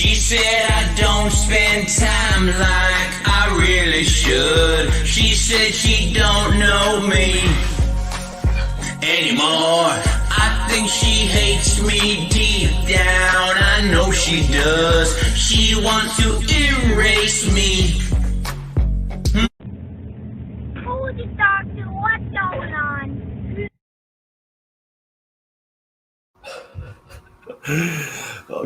She said I don't spend time like I really should. She said she don't know me anymore. I think she hates me deep down. I know she does. She wants to erase me. Who's the doctor? What's going on?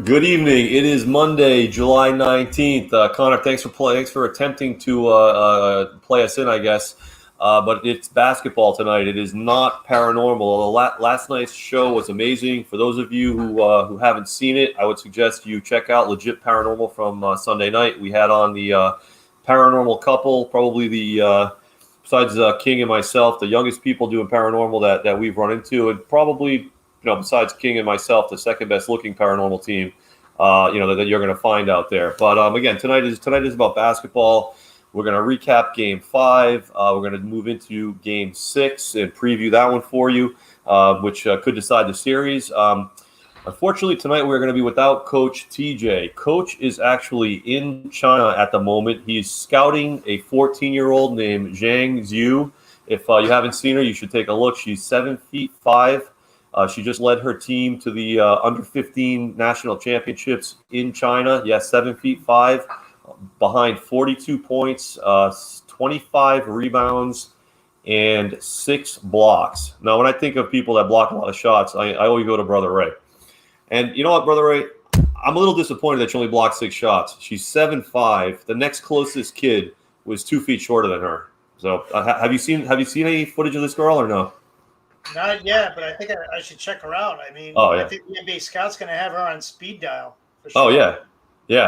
Good evening. It is Monday, July 19th. Connor, thanks for attempting to play us in, I guess. But it's basketball tonight. It is not paranormal. Although last night's show was amazing. For those of you who haven't seen it, I would suggest you check out Legit Paranormal from Sunday night. We had on the paranormal couple, probably the besides King and myself, the youngest people doing paranormal that we've run into, and probably, besides King and myself, the second best looking paranormal team, that you're going to find out there. But again, tonight is about basketball. We're going to recap Game 5. We're going to move into Game 6 and preview that one for you, which could decide the series. Unfortunately, tonight we're going to be without Coach TJ. Coach is actually in China at the moment. He's scouting a 14-year-old named Zhang Zhu. If you haven't seen her, you should take a look. She's 7'5". She just led her team to the under-15 national championships in China. Yes, 7'5", behind 42 points, 25 rebounds, and 6 blocks. Now, when I think of people that block a lot of shots, I always go to Brother Ray. And you know what, Brother Ray? I'm a little disappointed that she only blocked 6 shots. She's 7'5". The next closest kid was 2 feet shorter than her. So, have you seen any footage of this girl or no? Not yet, but I think I should check her out. I mean, oh, yeah. I think the NBA scout's going to have her on speed dial. For sure. Oh yeah.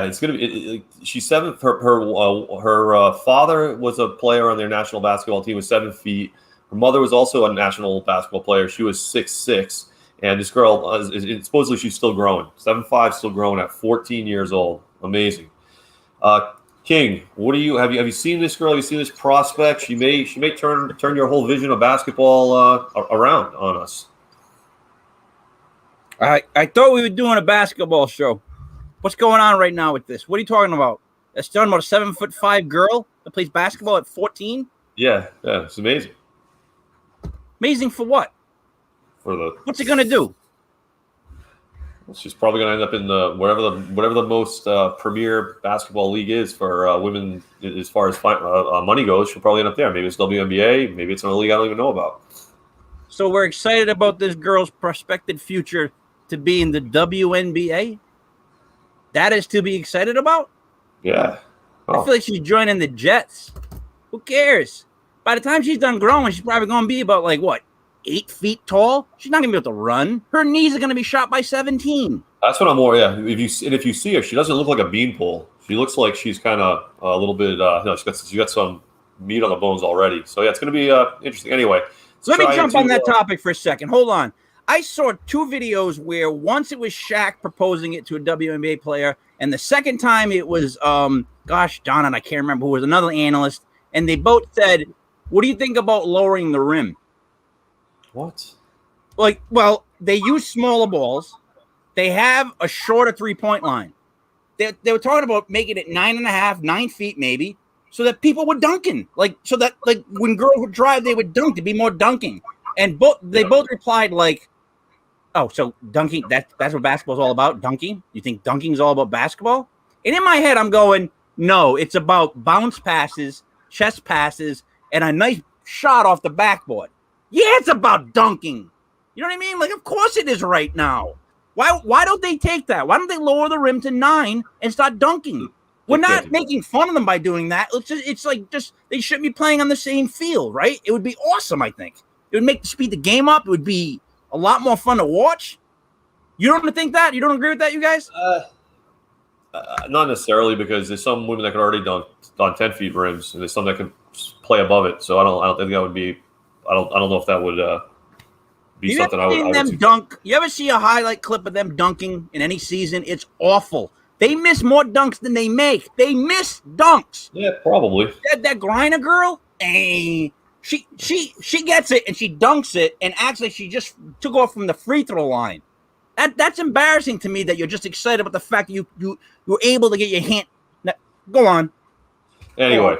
It's going to be. She's 7. Her father was a player on their national basketball team, was 7 feet. Her mother was also a national basketball player. She was 6'6". And this girl, supposedly she's still growing. 7'5", still growing at 14 years old. Amazing. King, what do you have you seen this girl? Have you seen this prospect? She may turn your whole vision of basketball around on us. I thought we were doing a basketball show. What's going on right now with this? What are you talking about? That's talking about a 7'5" girl that plays basketball at 14? Yeah, it's amazing. Amazing for what? What's it gonna do? She's probably going to end up in the whatever the most premier basketball league is for women as far as money goes. She'll probably end up there. Maybe it's WNBA. Maybe it's in a league I don't even know about. So we're excited about this girl's prospective future to be in the WNBA. That is to be excited about. Yeah, I feel like she's joining the Jets. Who cares? By the time she's done growing, she's probably going to be about 8 feet tall. She's not gonna be able to run. Her knees are gonna be shot by 17. That's what I'm more. Yeah, if you see her, she doesn't look like a beanpole. She looks like she's kind of a little bit. She got some meat on the bones already. So yeah, it's gonna be interesting. Anyway, so let me jump on that topic for a second. Hold on. I saw 2 videos where once it was Shaq proposing it to a WNBA player, and the second time it was gosh darn it, I can't remember who was another analyst, and they both said, "What do you think about lowering the rim?" What? Well, they use smaller balls. They have a shorter 3-point line. They were talking about making it 9.5, 9 feet maybe, so that people were dunking. So that when girls would drive, they would dunk. There'd be more dunking. And they both replied oh, so dunking, that's what basketball's all about, dunking? You think dunking's all about basketball? And in my head, I'm going, no, it's about bounce passes, chest passes, and a nice shot off the backboard. Yeah, it's about dunking. You know what I mean? Of course it is right now. Why don't they take that? Why don't they lower the rim to 9 and start dunking? We're not making fun of them by doing that. It's they shouldn't be playing on the same field, right? It would be awesome, I think. It would make speed the game up. It would be a lot more fun to watch. You don't think that? You don't agree with that, you guys? Not necessarily, because there's some women that could already dunk on 10 feet rims, and there's some that can play above it. So I don't think that would be. I don't know if that would be something I would dunk. You ever see a highlight clip of them dunking in any season? It's awful. They miss more dunks than they make. They miss dunks. Yeah, probably. That Griner girl, she gets it and she dunks it and acts like she just took off from the free throw line. That's embarrassing to me that you're just excited about the fact that you were able to get your hand. Go on. Anyway,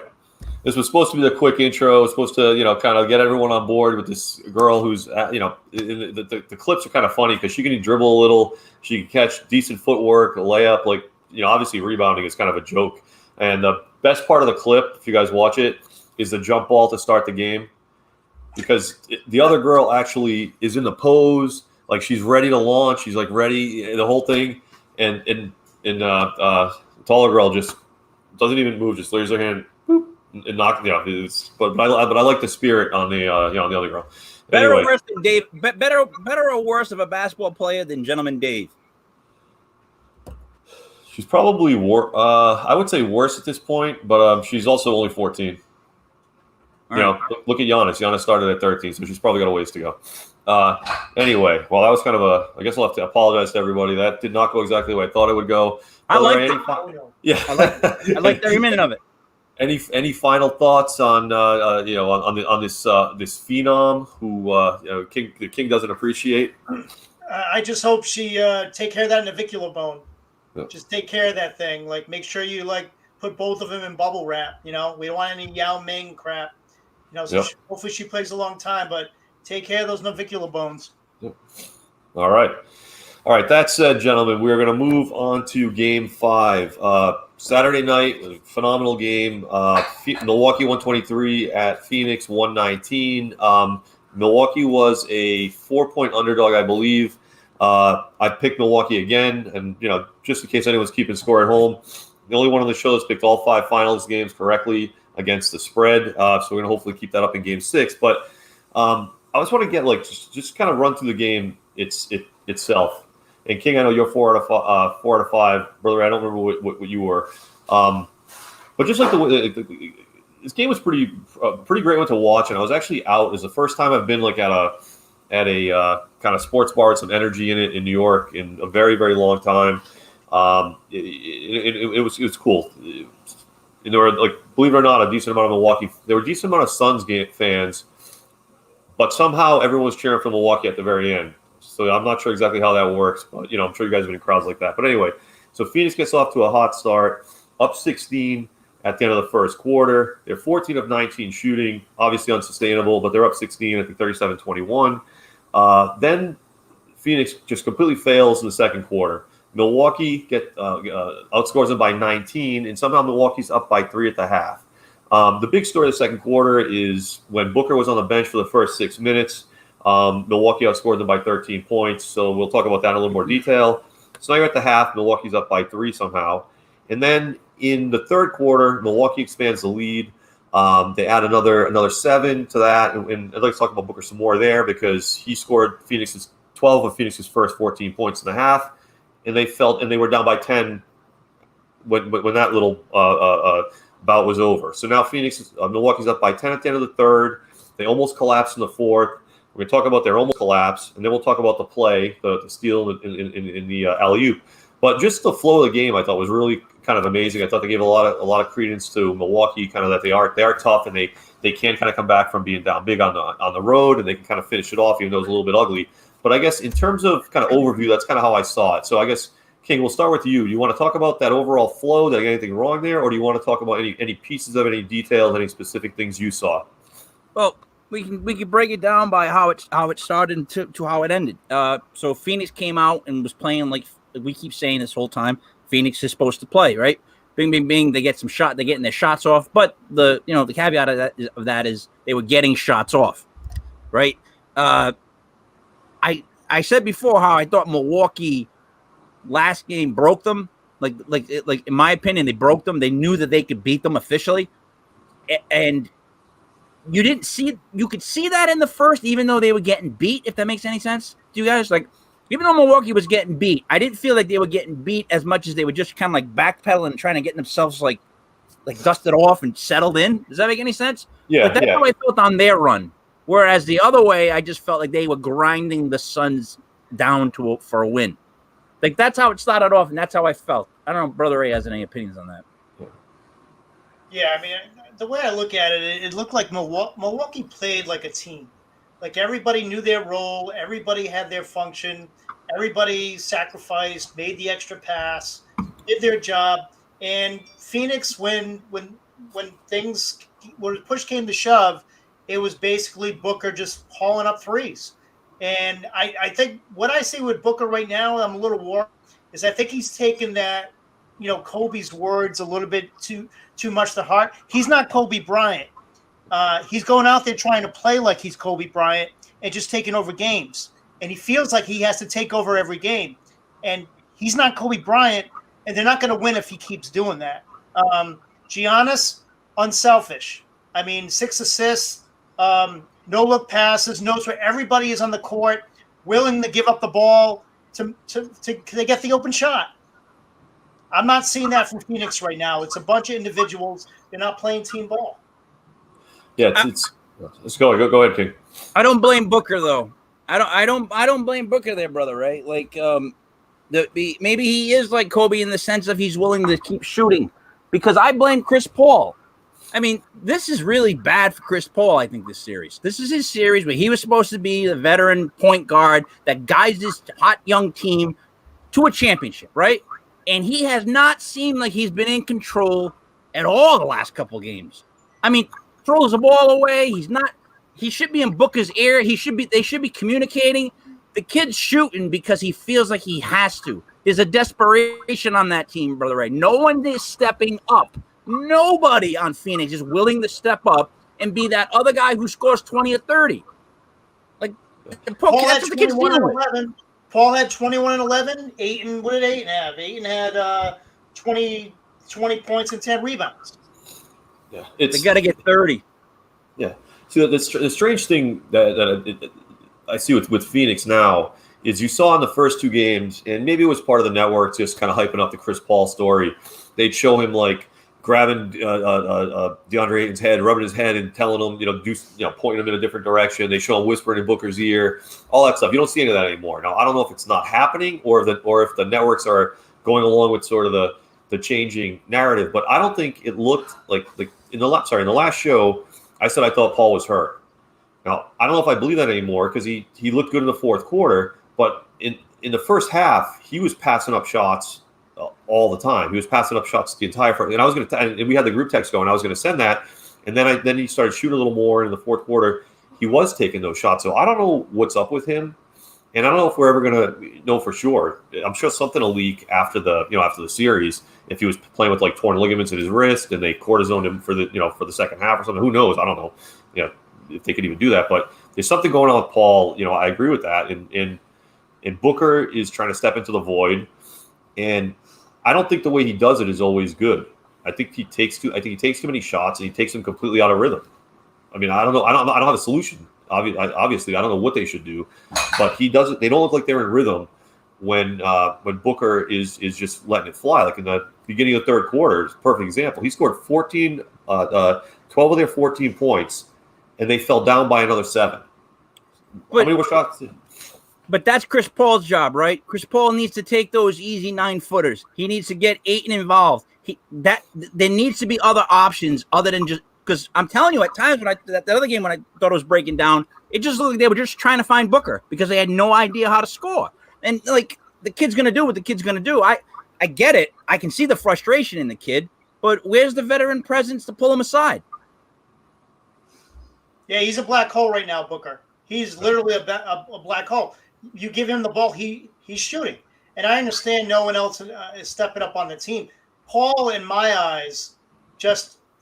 this was supposed to be the quick intro. It's supposed to, kind of get everyone on board with this girl who's, the clips are kind of funny because she can dribble a little. She can catch decent footwork, a layup. Like, obviously rebounding is kind of a joke. And the best part of the clip, if you guys watch it, is the jump ball to start the game. Because the other girl actually is in the pose, like she's ready to launch. She's like ready, the whole thing. And taller girl just doesn't even move, just raises her hand, boop, and knock. But I like the spirit on the on the other girl. Better Anyway. or worse than Dave? Better or worse of a basketball player than Gentleman Dave? She's probably I would say worse at this point, but she's also only 14. Right. Look at Giannis. Giannis started at 13, so she's probably got a ways to go. Anyway, well, that was kind of I guess I'll have to apologize to everybody. That did not go exactly the way I thought it would go. I like Yeah, I liked every minute of it. Any final thoughts on on this phenom who the King doesn't appreciate? I just hope she take care of that navicular bone. Yeah. Just take care of that thing. Like, make sure you put both of them in bubble wrap. We don't want any Yao Ming crap. So hopefully she plays a long time, but take care of those navicular bones. Yep. All right. That said, gentlemen, we're going to move on to Game 5. Saturday night, phenomenal game. Milwaukee 123 at Phoenix 119. Milwaukee was a 4-point underdog, I believe. I picked Milwaukee again, and just in case anyone's keeping score at home, the only one on the show that's picked all 5 finals games correctly against the spread. So we're going to hopefully keep that up in Game 6. But I just want to get just kind of run through the game itself. And King, I know you're 4 out of 5, brother. I don't remember what you were, but just like this game was pretty great one to watch. And I was actually out. It was the first time I've been at a kind of sports bar with some energy in it in New York in a very, very long time. It was cool. And there were, believe it or not, a decent amount of Milwaukee. There were a decent amount of Suns fans, but somehow everyone was cheering for Milwaukee at the very end. So I'm not sure exactly how that works, but I'm sure you guys have been in crowds like that. But anyway, so Phoenix gets off to a hot start, up 16 at the end of the first quarter. They're 14 of 19 shooting, obviously unsustainable, but they're up 16, I think 37-21. Then Phoenix just completely fails in the second quarter. Milwaukee outscores them by 19, and somehow Milwaukee's up by 3 at the half. The big story of the second quarter is when Booker was on the bench for the first 6 minutes, Milwaukee outscored them by 13 points. So we'll talk about that in a little more detail. So now you're at the half. Milwaukee's up by 3 somehow. And then in the third quarter, Milwaukee expands the lead. They add another 7 to that. And I'd like to talk about Booker some more there because he scored 12 of Phoenix's first 14 points in the half. And they were down by 10 when that little bout was over. So now Milwaukee's up by 10 at the end of the third. They almost collapsed in the fourth. We're going to talk about their almost collapse, and then we'll talk about the play, the steal in the alley-oop. But just the flow of the game, I thought was really kind of amazing. I thought they gave a lot of credence to Milwaukee, kind of that they are tough and they can kind of come back from being down big on the road, and they can kind of finish it off, even though it's a little bit ugly. But I guess in terms of kind of overview, that's kind of how I saw it. So I guess, King, we'll start with you. Do you want to talk about that overall flow? Did I get anything wrong there? Or do you want to talk about any pieces of it, any details, any specific things you saw? Well, we can break it down by how it started to how it ended. So Phoenix came out and was playing like we keep saying this whole time. Phoenix is supposed to play, right? Bing, bing, bing. They get they're getting their shots off. But the caveat of that is they were getting shots off, right? I said before how I thought Milwaukee last game broke them. Like in my opinion, they broke them. They knew that they could beat them officially, and you could see that in the first, even though they were getting beat. If that makes any sense to you guys, even though Milwaukee was getting beat, I didn't feel like they were getting beat as much as they were just kind of backpedaling and trying to get themselves like dusted off and settled in. Does that make any sense? Yeah. But that's how I felt on their run. Whereas the other way, I just felt like they were grinding the Suns down for a win. That's how it started off, and that's how I felt. I don't know if Brother Ray has any opinions on that. Yeah, I mean, the way I look at it, it looked like Milwaukee played like a team. Like everybody knew their role, everybody had their function. Everybody sacrificed, made the extra pass, did their job. And Phoenix, when push came to shove, it was basically Booker just hauling up threes. And I think what I see with Booker right now, I'm a little worried, is I think he's taken that, Kobe's words a little bit too much to heart. He's not Kobe Bryant. He's going out there trying to play like he's Kobe Bryant and just taking over games. And he feels like he has to take over every game. And he's not Kobe Bryant, and they're not going to win if he keeps doing that. Giannis, unselfish. I mean, 6 assists, no-look passes, notes where everybody is on the court, willing to give up the ball to get the open shot. I'm not seeing that from Phoenix right now. It's a bunch of individuals. They're not playing team ball. Yeah, let's go. Go ahead, King. I don't blame Booker though. I don't blame Booker there, brother. Right? Like, maybe he is like Kobe in the sense of he's willing to keep shooting, because I blame Chris Paul. I mean, this is really bad for Chris Paul. I think this is his series where he was supposed to be the veteran point guard that guides this hot young team to a championship, right? And he has not seemed like he's been in control at all the last couple games. I mean, throws the ball away. He should be in Booker's ear. They should be communicating. The kid's shooting because he feels like he has to. There's a desperation on that team, brother. Right? No one is stepping up. Nobody on Phoenix is willing to step up and be that other guy who scores 20 or 30. Like, Paul had 21 and 11. Paul had 21 and 11. Ayton, what did Ayton have? Ayton had 20 points and 10 rebounds. Yeah, they got to get 30. Yeah. See, the strange thing that I see with Phoenix now is you saw in the first 2 games, and maybe it was part of the network just kind of hyping up the Chris Paul story. They'd show him like grabbing DeAndre Ayton's head, rubbing his head, and telling him, pointing him in a different direction. They show him whispering in Booker's ear, all that stuff. You don't see any of that anymore. Now, I don't know if it's not happening or if the networks are going along with sort of the changing narrative, but I don't think it looked like in the last show, I said I thought Paul was hurt. Now, I don't know if I believe that anymore because he looked good in the fourth quarter, but in the first half, he was passing up shots all the time. He was passing up shots the entire first, and I was going to, and we had the group text going. I was going to send that, and then he started shooting a little more in the fourth quarter. He was taking those shots, so I don't know what's up with him, and I don't know if we're ever going to know for sure. I'm sure something will leak after the series if he was playing with like torn ligaments in his wrist and they cortisoned him for the second half or something. Who knows? I don't know. If they could even do that, but there's something going on with Paul. I agree with that, and Booker is trying to step into the void, and I don't think the way he does it is always good. I think he takes too many shots and he takes them completely out of rhythm. I mean, I don't know. I don't have a solution. Obviously, I don't know what they should do, but he doesn't. They don't look like they're in rhythm when Booker is just letting it fly. Like in the beginning of the third quarter, it's a perfect example. He scored 12 of their 14 points, and they fell down by another 7. How many were shots? But that's Chris Paul's job, right? Chris Paul needs to take those easy 9-footers. He needs to get Ayton involved. There needs to be other options other than just because I'm telling you, at times when the other game when I thought it was breaking down, it just looked like they were just trying to find Booker because they had no idea how to score. And like the kid's gonna do what the kid's gonna do. I get it. I can see the frustration in the kid, but where's the veteran presence to pull him aside? Yeah, he's a black hole right now, Booker. He's literally a black hole. You give him the ball, he's shooting. And I understand no one else is stepping up on the team. Paul, in my eyes,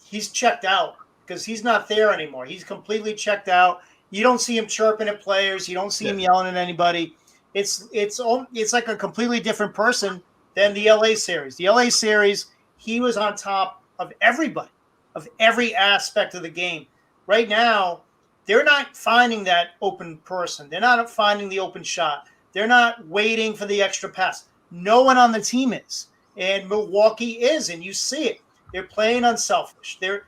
he's checked out because he's not there anymore. He's completely checked out. You don't see him chirping at players. You don't see him yelling at anybody. It's like a completely different person than the LA series. The LA series, he was on top of everybody, of every aspect of the game. Right now, they're not finding that open person. They're not finding the open shot. They're not waiting for the extra pass. No one on the team is. And Milwaukee is, and you see it. They're playing unselfish. They're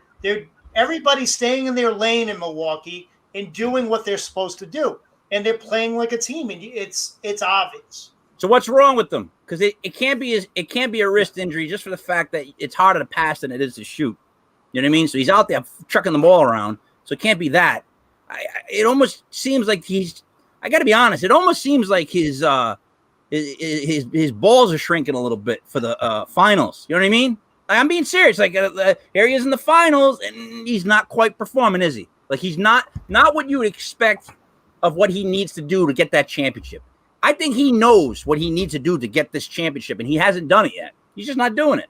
everybody's staying in their lane in Milwaukee and doing what they're supposed to do. And they're playing like a team, and it's obvious. So what's wrong with them? Because it can't be a wrist injury just for the fact that it's harder to pass than it is to shoot. You know what I mean? So he's out there trucking the ball around. So it can't be that. It almost seems like I got to be honest. It almost seems like his his balls are shrinking a little bit for the finals. You know what I mean? I'm being serious. Like here he is in the finals, and he's not quite performing, is he? Like he's not what you would expect of what he needs to do to get that championship. I think he knows what he needs to do to get this championship, and he hasn't done it yet. He's just not doing it.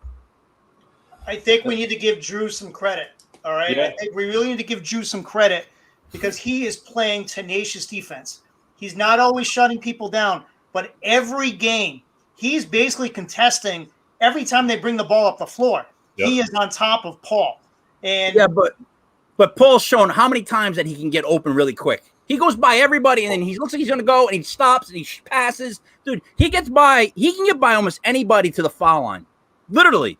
I think we need to give Drew some credit. All right. Yeah. I think we really need to give Drew some credit because he is playing tenacious defense. He's not always shutting people down, but every game he's basically contesting every time they bring the ball up the floor. Yep. He is on top of Paul. And yeah, but Paul's shown how many times that he can get open really quick. He goes by everybody, and then he looks like he's going to go, and he stops, and he passes. Dude, he can get by almost anybody to the foul line. Literally.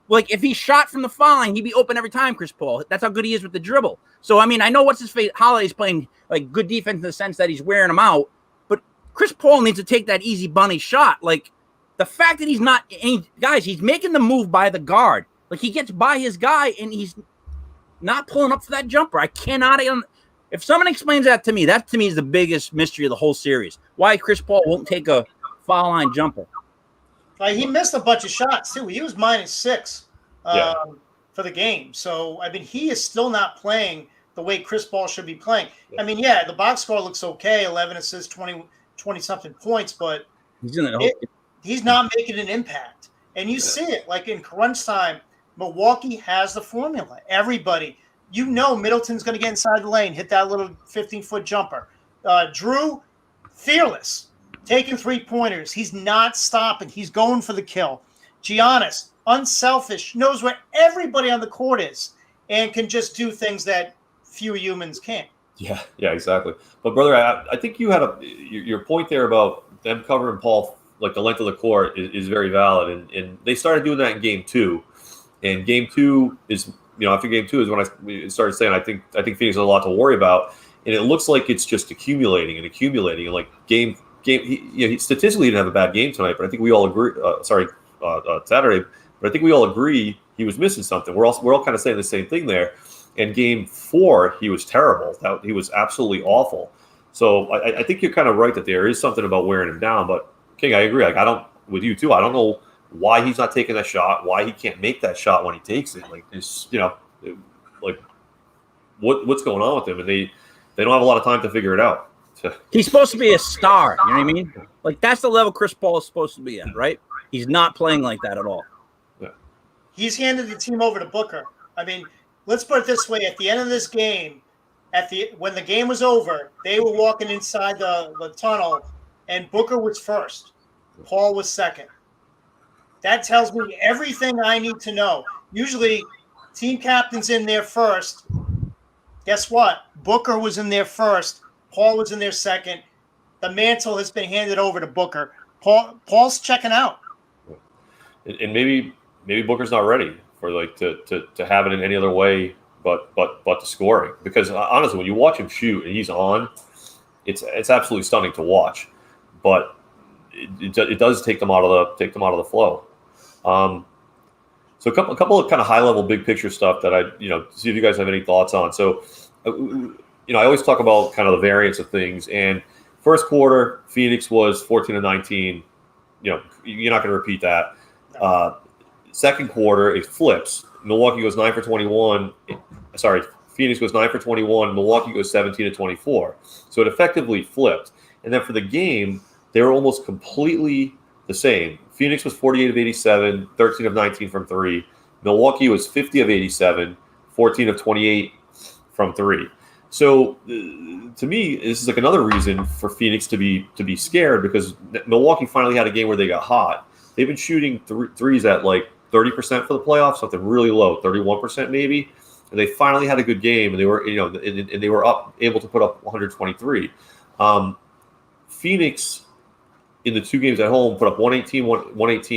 Like, if he shot from the foul line, he'd be open every time, Chris Paul. That's how good he is with the dribble. So, I mean, I know what's-his-face, Holiday's playing, like, good defense in the sense that he's wearing him out, but Chris Paul needs to take that easy bunny shot. Like, the fact that he's not – guys, he's making the move by the guard. Like, he gets by his guy, and he's not pulling up for that jumper. I cannot – if someone explains that to me is the biggest mystery of the whole series. Why Chris Paul won't take a foul line jumper. He missed a bunch of shots, too. He was -6 for the game. So, I mean, he is still not playing the way Chris Paul should be playing. I mean, yeah, the box score looks okay, 11 assists, 20-something points, but he's not making an impact. And you see it, like in crunch time, Milwaukee has the formula. Everybody, you know Middleton's going to get inside the lane, hit that little 15-foot jumper. Drew, fearless. Taking 3-pointers. He's not stopping. He's going for the kill. Giannis, unselfish, knows where everybody on the court is and can just do things that few humans can't. Yeah, exactly. But, brother, I think you had your point there about them covering Paul, like the length of the court, is very valid. And they started doing that in Game 2. And Game 2 is, after Game 2 is when I started saying I think Phoenix has a lot to worry about. And it looks like it's just accumulating. And, like, he statistically didn't have a bad game tonight, but I think we all agree. Saturday, but I think we all agree he was missing something. We're all kind of saying the same thing there. And Game 4, he was terrible. He was absolutely awful. So I think you're kind of right that there is something about wearing him down. But King, I agree. Like with you too. I don't know why he's not taking that shot. Why he can't make that shot when he takes it. Like this, like what's going on with him? And they don't have a lot of time to figure it out. He's supposed to be a star. You know what I mean? Like, that's the level Chris Paul is supposed to be at, right? He's not playing like that at all. Yeah. He's handed the team over to Booker. I mean, let's put it this way. At the end of this game, when the game was over, they were walking inside the tunnel, and Booker was first. Paul was second. That tells me everything I need to know. Usually, team captain's in there first. Guess what? Booker was in there first. Paul was in there second. The mantle has been handed over to Booker. Paul's checking out. And maybe Booker's not ready for to have it in any other way but the scoring. Because honestly, when you watch him shoot and he's on, it's absolutely stunning to watch. But it does take them out of the flow. So a couple of kind of high level big picture stuff that I see if you guys have any thoughts on. So. I always talk about kind of the variance of things. And first quarter, Phoenix was 14-19. You're not going to repeat that. Second quarter, it flips. Milwaukee goes 9 for 21. Sorry, Phoenix goes 9 for 21. Milwaukee goes 17-24. So it effectively flipped. And then for the game, they were almost completely the same. Phoenix was 48 of 87, 13 of 19 from 3. Milwaukee was 50 of 87, 14 of 28 from 3. So to me, this is like another reason for Phoenix to be scared, because Milwaukee finally had a game where they got hot. They've been shooting threes at like 30% for the playoffs, something really low, 31% maybe. And they finally had a good game, and they were and they were able to put up 123. Phoenix in the two games at home put up 118,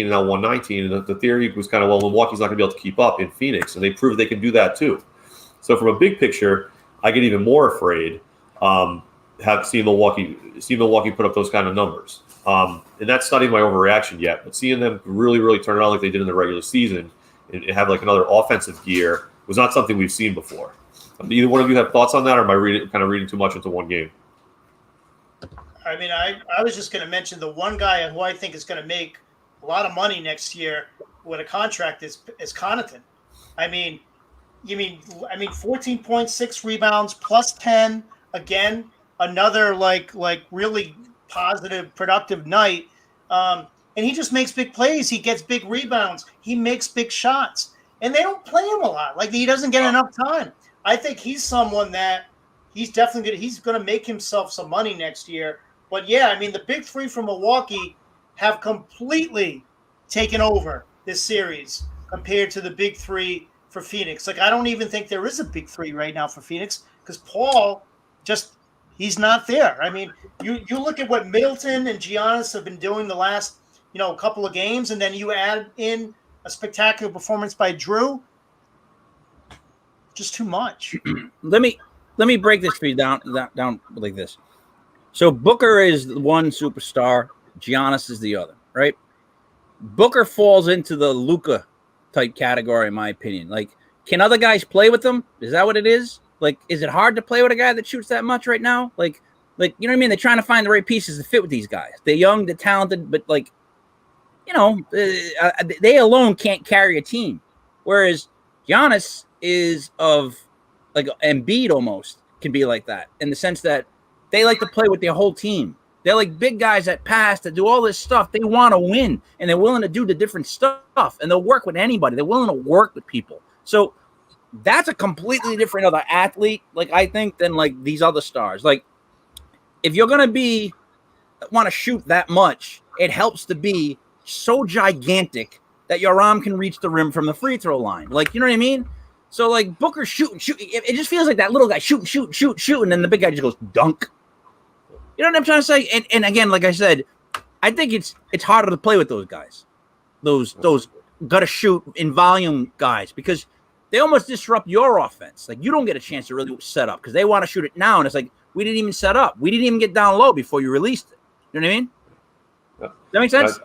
and now 119. And the theory was kind of, well, Milwaukee's not going to be able to keep up in Phoenix, and they proved they can do that too. So from a big picture, I get even more afraid seeing Milwaukee put up those kind of numbers. And that's not even my overreaction yet, but seeing them really, really turn it on like they did in the regular season and have like another offensive gear was not something we've seen before. Do either one of you have thoughts on that, or am I reading too much into one game? I mean, I was just going to mention the one guy who I think is going to make a lot of money next year with a contract is Connaughton. I mean, 14.6 rebounds plus 10 again, another like really positive, productive night. And he just makes big plays. He gets big rebounds. He makes big shots, and they don't play him a lot. Like he doesn't get enough time. I think he's someone that he's definitely he's going to make himself some money next year. But yeah, I mean, the big three from Milwaukee have completely taken over this series compared to the big three for Phoenix. Like, I don't even think there is a big three right now for Phoenix because Paul he's not there. I mean, you look at what Middleton and Giannis have been doing the last, couple of games, and then you add in a spectacular performance by Drew. Just too much. Let me break this for you down like this. So Booker is the one superstar, Giannis is the other, right? Booker falls into the Luka type category, in my opinion. Like, can other guys play with them? Is that what it is? Like, is it hard to play with a guy that shoots that much right now? Like, you know what I mean? They're trying to find the right pieces to fit with these guys. They're young, they're talented, but they alone can't carry a team. Whereas Giannis is of like Embiid almost can be like that in the sense that they like to play with their whole team. They're like big guys that pass, that do all this stuff. They want to win, and they're willing to do the different stuff, and they'll work with anybody. They're willing to work with people. So that's a completely different other athlete, like I think, than like these other stars. Like, if you're going to want to shoot that much, it helps to be so gigantic that your arm can reach the rim from the free throw line. Like, you know what I mean? So, like, Booker shooting. It just feels like that little guy shoot, and then the big guy just goes dunk. You know what I'm trying to say? And again, like I said, I think it's harder to play with those guys. Those gotta shoot in volume guys, because they almost disrupt your offense. Like, you don't get a chance to really set up because they want to shoot it now, and it's like, we didn't even set up. We didn't even get down low before you released it. You know what I mean? Yeah. Does that make sense?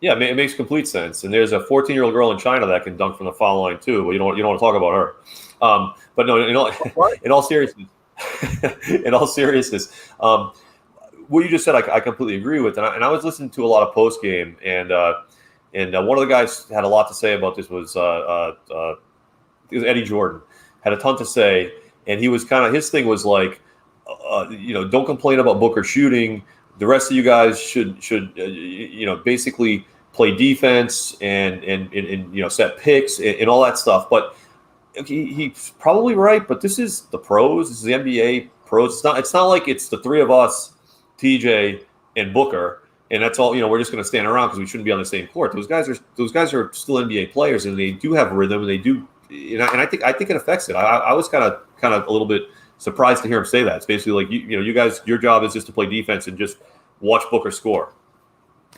Yeah, it makes complete sense. And there's a 14-year-old girl in China that can dunk from the foul line too. But you don't want to talk about her. But no, in all seriousness, what you just said, I completely agree with. And I was listening to a lot of post game, and one of the guys had a lot to say about this. Was Eddie Jordan had a ton to say, and he was his thing was like, don't complain about Booker shooting. The rest of you guys should basically play defense and set picks and all that stuff. But he's probably right. But this is the pros. This is the NBA pros. It's not like it's the three of us, TJ and Booker, and that's all. We're just going to stand around because we shouldn't be on the same court. Those guys are still NBA players, and they do have rhythm, and they do. And I think it affects it. I was kind of a little bit surprised to hear him say that. It's basically like you guys, your job is just to play defense and just watch Booker score.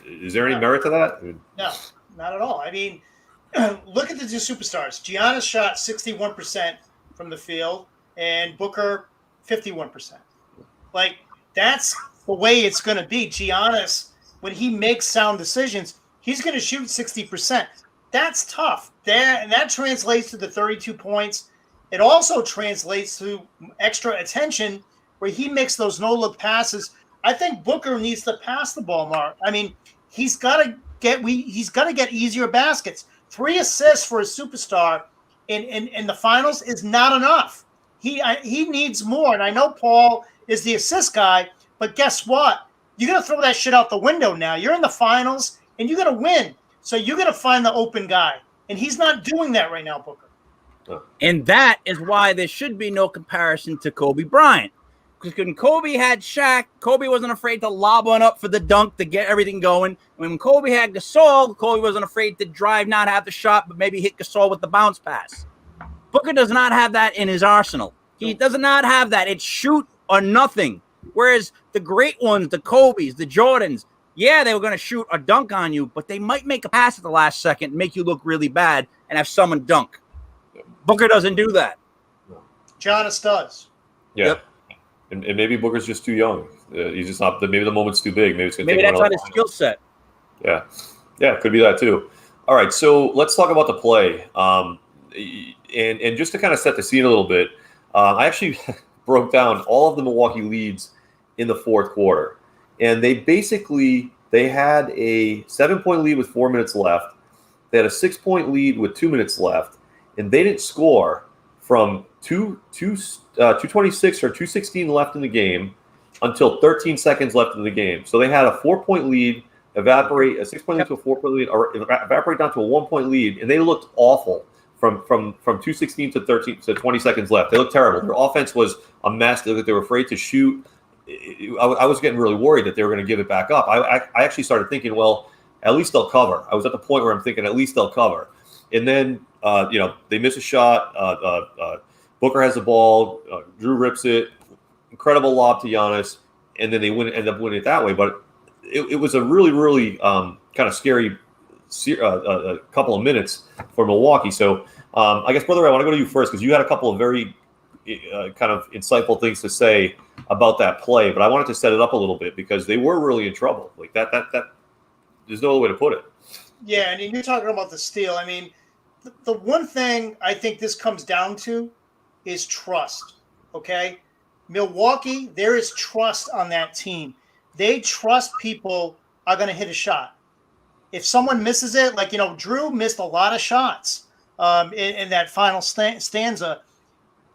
Is there any merit to that? No, not at all. I mean, look at the two superstars. Giannis shot 61% from the field, and Booker 51%. Like, that's the way it's going to be. Giannis, when he makes sound decisions, he's going to shoot 60%. That's tough. And that translates to the 32 points. It also translates to extra attention where he makes those no-look passes. I think Booker needs to pass the ball more. I mean, he's got to get easier baskets. 3 assists for a superstar in the finals is not enough. He needs more. And I know Paul is the assist guy, but guess what? You're going to throw that shit out the window now. You're in the finals, and you're going to win. So you're going to find the open guy. And he's not doing that right now, Booker. And that is why there should be no comparison to Kobe Bryant. Because when Kobe had Shaq, Kobe wasn't afraid to lob one up for the dunk to get everything going. When Kobe had Gasol, Kobe wasn't afraid to drive, not have the shot, but maybe hit Gasol with the bounce pass. Booker does not have that in his arsenal. He does not have that. It's shoot or nothing. Whereas the great ones, the Kobes, the Jordans, yeah, they were going to shoot or dunk on you, but they might make a pass at the last second and make you look really bad and have someone dunk. Booker doesn't do that. Giannis does. Yeah. Yep. And maybe Booker's just too young. He's just not. Maybe the moment's too big. Maybe it's going to. Maybe that's not his skill set. Yeah, could be that too. All right, so let's talk about the play. And just to kind of set the scene a little bit, I actually broke down all of the Milwaukee leads in the fourth quarter, and they had a 7-point lead with 4 minutes left. They had a 6-point lead with 2 minutes left, and they didn't score from 2:26 or 2:16 left in the game until 13 seconds left in the game. So they had a 4-point lead evaporate, a 6-point lead to a 4-point lead, or evaporate down to a 1-point lead, and they looked awful from 2:16 to 20 seconds left. They looked terrible. Their offense was a mess. They were afraid to shoot. I was getting really worried that they were going to give it back up. I actually started thinking, well, at least they'll cover. I was at the point where I'm thinking at least they'll cover. And then, they miss a shot. Booker has the ball. Drew rips it. Incredible lob to Giannis. And then they end up winning it that way. But it was a really, really kind of scary couple of minutes for Milwaukee. So I guess, Brother Ray, I want to go to you first because you had a couple of very kind of insightful things to say about that play. But I wanted to set it up a little bit because they were really in trouble. Like that there's no other way to put it. Yeah, and you're talking about the steal. I mean, the one thing I think this comes down to is trust, okay? Milwaukee, there is trust on that team. They trust people are going to hit a shot. If someone misses it, like, Drew missed a lot of shots in that final stanza,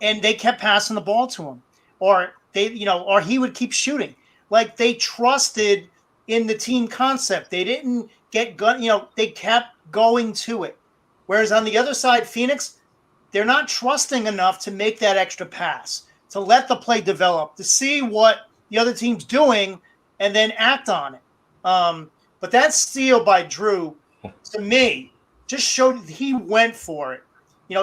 and they kept passing the ball to him. Or or he would keep shooting. Like, they trusted in the team concept. They didn't get they kept going to it. Whereas on the other side, Phoenix, they're not trusting enough to make that extra pass, to let the play develop, to see what the other team's doing and then act on it. But that steal by Drew, to me, just showed he went for it.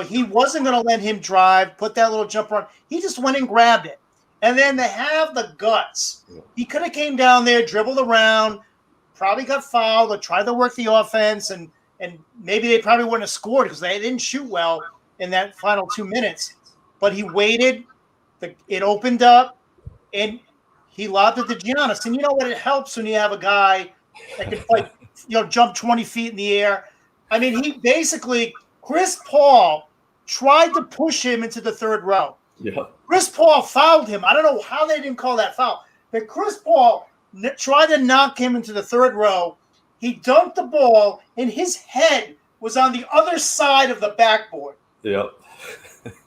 He wasn't going to let him drive, put that little jumper on. He just went and grabbed it. And then to have the guts, he could have came down there, dribbled around, probably got fouled or tried to work the offense, and maybe they probably wouldn't have scored because they didn't shoot well in that final 2 minutes. But he waited. It opened up, and he lobbed it to Giannis. And you know what? It helps when you have a guy that can jump 20 feet in the air. I mean, he basically – Chris Paul tried to push him into the third row. Yeah. Chris Paul fouled him. I don't know how they didn't call that foul. But Chris Paul tried to knock him into the third row. He dunked the ball, and his head was on the other side of the backboard. Yep.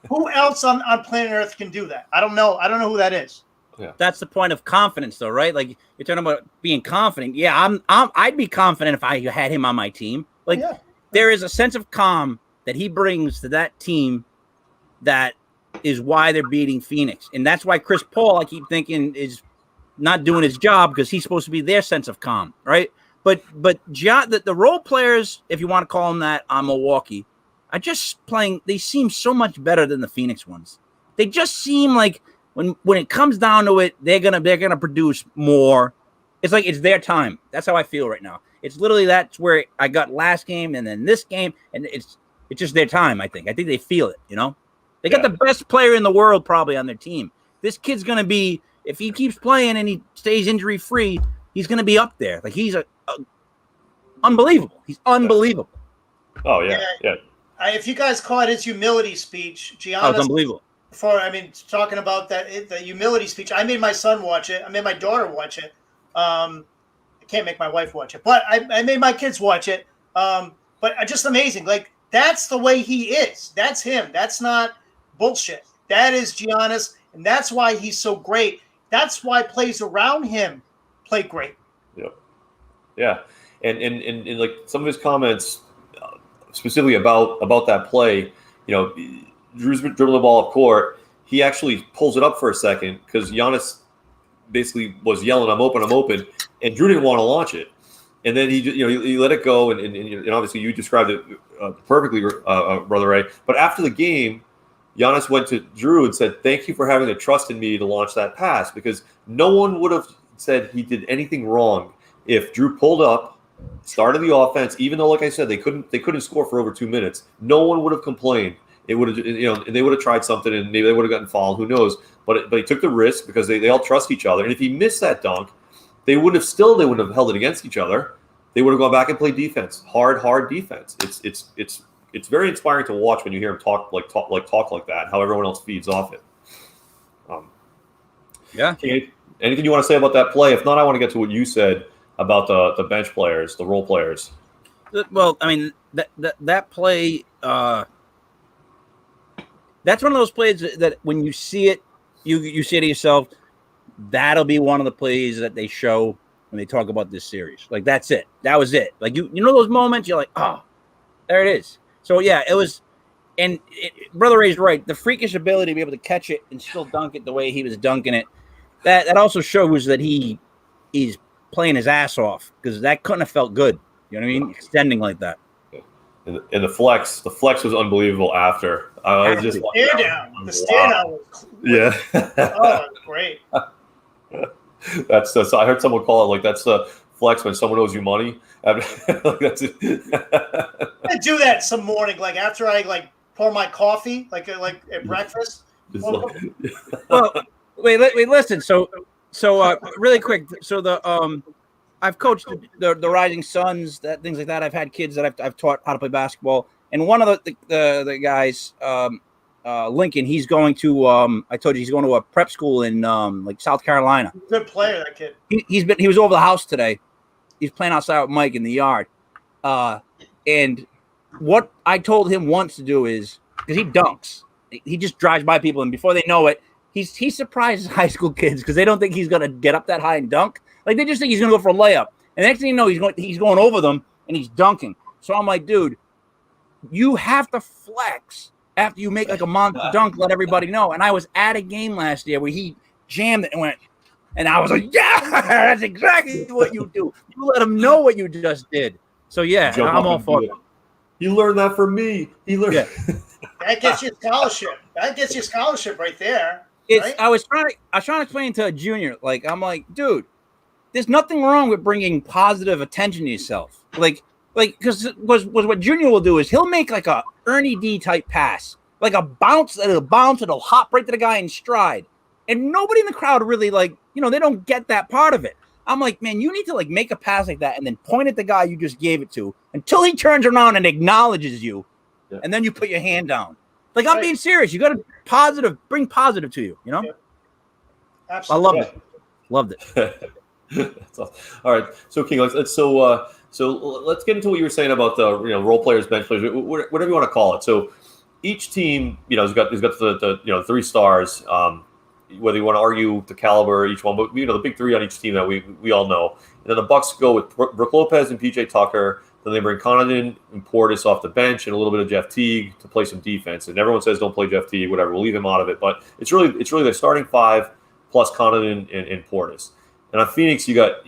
Who else on planet Earth can do that? I don't know. I don't know who that is. Yeah. That's the point of confidence, though, right? Like, you're talking about being confident. Yeah, I'd be confident if I had him on my team. Like, there is a sense of calm that he brings to that team that is why they're beating Phoenix. And that's why Chris Paul, I keep thinking, is not doing his job because he's supposed to be their sense of calm, right? But the role players, if you want to call them that, on Milwaukee, are just playing. They seem so much better than the Phoenix ones. They just seem like when it comes down to it, they're gonna produce more. It's like it's their time. That's how I feel right now. It's literally that's where I got last game and then this game, and it's just their time. I think they feel it. They got the best player in the world probably on their team. This kid's gonna be, if he keeps playing and he stays injury free, he's gonna be up there. Like he's unbelievable. He's unbelievable. Oh yeah. If you guys caught his humility speech, Giannis, it's unbelievable. Talking about the humility speech, I made my son watch it. I made my daughter watch it. I can't make my wife watch it, but I made my kids watch it. But just amazing. Like, that's the way he is. That's him. That's not bullshit. That is Giannis, and that's why he's so great. That's why plays around him play great. Yep. Yeah. And like some of his comments specifically about that play, Drew's dribbling the ball up court. He actually pulls it up for a second because Giannis basically was yelling, I'm open. And Drew didn't want to launch it. And then he let it go. And obviously you described it perfectly, Brother Ray. But after the game, Giannis went to Drew and said, thank you for having the trust in me to launch that pass, because no one would have said he did anything wrong if Drew pulled up, started the offense, even though, like I said, they couldn't score for over 2 minutes. No one would have complained. It would have, and they would have tried something, and maybe they would have gotten fouled. Who knows? But he took the risk because they all trust each other. And if he missed that dunk, they wouldn't have held it against each other. They would have gone back and played defense, hard defense. It's very inspiring to watch when you hear him talk like that. How everyone else feeds off it. Yeah. Anything you want to say about that play? If not, I want to get to what you said about the bench players, the role players. Well, I mean that play. That's one of those plays that when you see it, you say to yourself, that'll be one of the plays that they show when they talk about this series. Like that's it. That was it. Like you know those moments you're like, oh, there it is. So yeah, it was. And Brother Ray's right. The freakish ability to be able to catch it and still dunk it the way he was dunking it, that also shows that he's playing his ass off, because that couldn't have felt good. You know what I mean? Extending like that. And the flex was unbelievable after. I was just the stare down. The stare down was yeah. Great. That's so I heard someone call it like that's the flex when someone owes you money. That's it. I do that some morning, like after I pour my coffee, like at breakfast. Like, Well, wait, listen. So really quick. So I've coached the Rising Suns, things like that. I've had kids that I've taught how to play basketball, and one of the guys, Lincoln, he's going to I told you he's going to a prep school in like South Carolina. Good player, that kid. He was over the house today. He's playing outside with Mike in the yard, and what I told him once to do is, because he dunks, he just drives by people, and before they know it, he surprises high school kids because they don't think he's gonna get up that high and dunk. Like they just think he's gonna go for a layup, and the next thing you know, he's going over them and he's dunking. So I'm like, dude, you have to flex after you make like a monster dunk. Let everybody know. And I was at a game last year where he jammed it and went, and I was like, yeah, that's exactly what you do. You let them know what you just did. So yeah, I'm all for it. He learned that from me. He learned. Yeah. That gets you scholarship. That gets you scholarship right there. Right? I was trying to explain to a junior, like, I'm like, dude, there's nothing wrong with bringing positive attention to yourself. Because what Junior will do is he'll make like a Ernie D type pass, like a bounce, it'll hop right to the guy in stride. And nobody in the crowd really they don't get that part of it. I'm like, man, you need to like make a pass like that and then point at the guy you just gave it to until he turns around and acknowledges you. Yeah. And then you put your hand down. Like, I'm being serious. You got to bring positive to you, you know? Yeah. Absolutely. I loved it. That's awesome. All right. So King, let's get into what you were saying about the role players, bench players, whatever you want to call it. So each team, has got the 3 stars. Whether you want to argue the caliber of each one, but the big 3 on each team that we all know. And then the Bucks go with Brook Lopez and PJ Tucker. Then they bring Connaughton and Portis off the bench and a little bit of Jeff Teague to play some defense. And everyone says don't play Jeff Teague, whatever. We'll leave him out of it. But it's really their starting 5 plus Connaughton and Portis. And on Phoenix, you got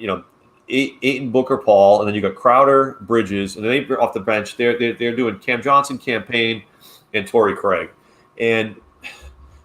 Ayton, Booker, Paul, and then you got Crowder, Bridges, and then they off the bench. They're doing Cam Johnson, Campaign, and Torrey Craig. And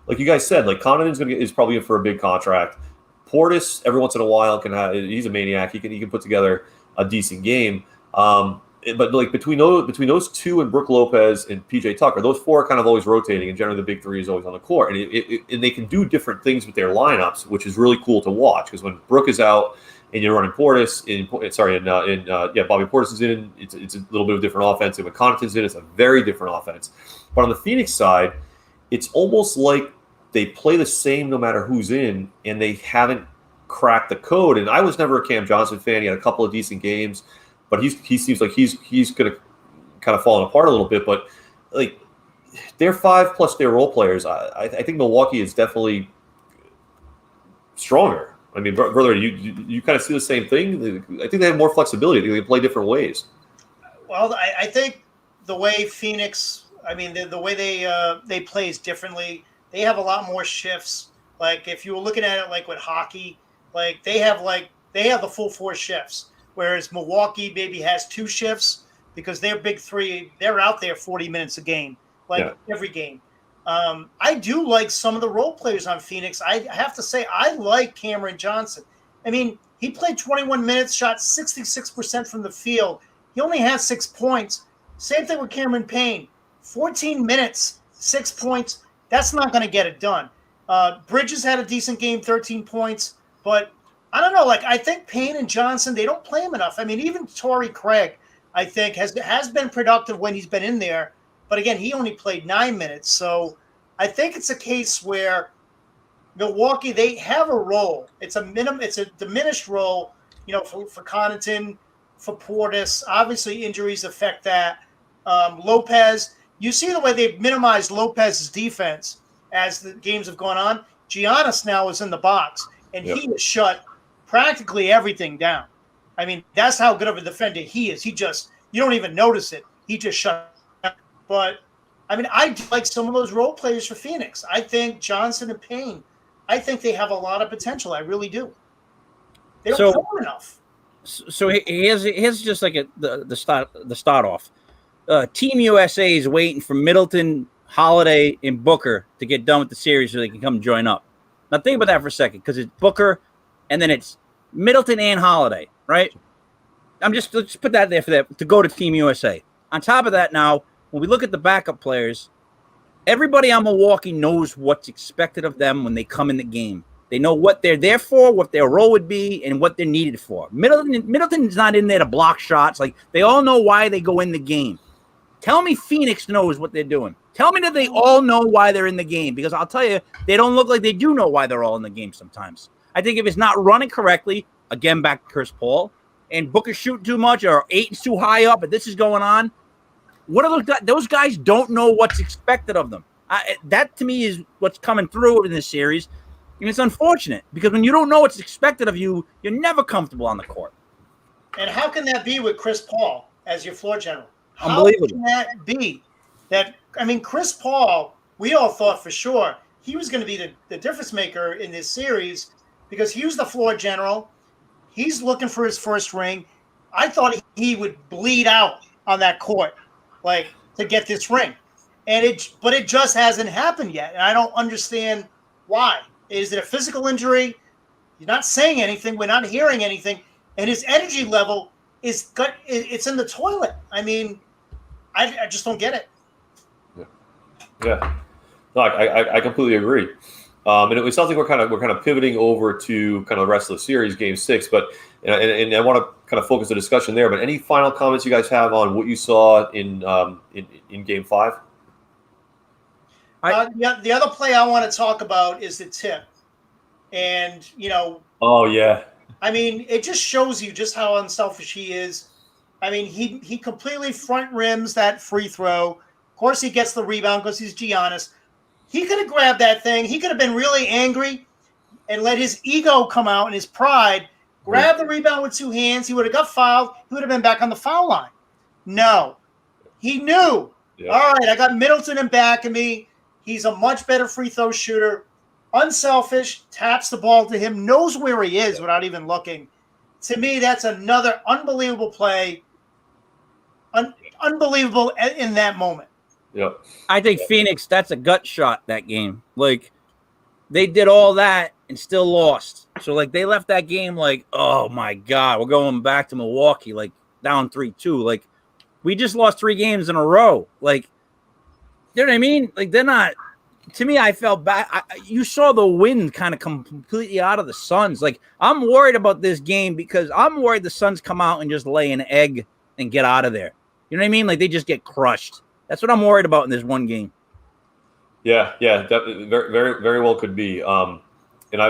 like you guys said, like Connaughton's is probably in for a big contract. Portis every once in a while he's a maniac. He can put together a decent game. But like between those 2 and Brook Lopez and PJ Tucker, those 4 are kind of always rotating, and generally the big 3 is always on the court. And they can do different things with their lineups, which is really cool to watch. Because when Brook is out and you're running Portis, Bobby Portis is in, it's a little bit of a different offense. And when Connaughton's in, it's a very different offense. But on the Phoenix side, it's almost like they play the same no matter who's in, and they haven't cracked the code. And I was never a Cam Johnson fan. He had a couple of decent games. But he seems like he's going to kind of falling apart a little bit. But like they're 5 plus their role players. I think Milwaukee is definitely stronger. I mean, brother, you kind of see the same thing. I think they have more flexibility. I think they play different ways. Well, I think the way Phoenix, the way they play is differently. They have a lot more shifts. Like if you were looking at it like with hockey, like they have the full 4 shifts. Whereas Milwaukee maybe has 2 shifts because their big 3, they're out there 40 minutes a game, every game. I do like some of the role players on Phoenix. I have to say, I like Cameron Johnson. He played 21 minutes, shot 66% from the field. He only had 6 points. Same thing with Cameron Payne. 14 minutes, 6 points. That's not going to get it done. Bridges had a decent game, 13 points, but I don't know. Like I think Payne and Johnson, they don't play him enough. Even Torrey Craig, I think has been productive when he's been in there, but again, he only played 9 minutes. So I think it's a case where Milwaukee, they have a role. It's a diminished role, for Connaughton, for Portis. Obviously, injuries affect that. Lopez, you see the way they've minimized Lopez's defense as the games have gone on. Giannis now is in the box, and he has shut practically everything down. I mean, that's how good of a defender he is. You don't even notice it. He just shut down. But, I mean, I like some of those role players for Phoenix. I think Johnson and Payne, I think they have a lot of potential. I really do. They don't score enough. So here's just like the start off. Team USA is waiting for Middleton, Holiday, and Booker to get done with the series so they can come join up. Now think about that for a second, because it's Booker, and then it's Middleton and Holiday, right? Let's put that there for that to go to Team USA. On top of that, now when we look at the backup players, everybody on Milwaukee knows what's expected of them when they come in the game. They know what they're there for, what their role would be, and what they're needed for. Middleton's not in there to block shots. Like, they all know why they go in the game. Tell me Phoenix knows what they're doing. Tell me that they all know why they're in the game, because I'll tell you, they don't look like they do know why they're all in the game sometimes. I think if it's not running correctly, again, back to Chris Paul, and Booker shooting too much or Aiton's too high up, and this is going on, what are those guys? Those guys don't know what's expected of them. That, to me, is what's coming through in this series. And it's unfortunate, because when you don't know what's expected of you, you're never comfortable on the court. And how can that be with Chris Paul as your floor general? Unbelievable. How can that be? Chris Paul, we all thought for sure he was going to be the difference maker in this series because he was the floor general. He's looking for his first ring. I thought he would bleed out on that court, to get this ring. But it just hasn't happened yet. And I don't understand why. Is it a physical injury? He's not saying anything. We're not hearing anything. And his energy level it's in the toilet. I mean, I just don't get it. Yeah. No, I completely agree. And it sounds like we're kind of pivoting over to kind of the rest of the series, Game 6. But and I want to kind of focus the discussion there. But any final comments you guys have on what you saw in Game 5? The other play I want to talk about is the tip. And, Oh, yeah. I mean, it just shows you just how unselfish he is. I mean, he completely front rims that free throw. Of course, he gets the rebound because he's Giannis. He could have grabbed that thing. He could have been really angry and let his ego come out and his pride, grab the rebound with two hands. He would have got fouled. He would have been back on the foul line. No. He knew. Yeah. All right, I got Middleton in back of me. He's a much better free throw shooter. Unselfish, taps the ball to him, knows where he is without even looking. To me, that's another unbelievable play. Unbelievable in that moment. Yep. I think Phoenix, that's a gut shot, that game. They did all that and still lost. So, they left that game oh, my God, we're going back to Milwaukee, down 3-2. We just lost 3 games in a row. You know what I mean? They're not – to me, I felt bad. You saw the wind kind of come completely out of the Suns. I'm worried about this game because I'm worried the Suns come out and just lay an egg and get out of there. You know what I mean? They just get crushed. That's what I'm worried about in this one game. Yeah, that very, very, very well could be. And I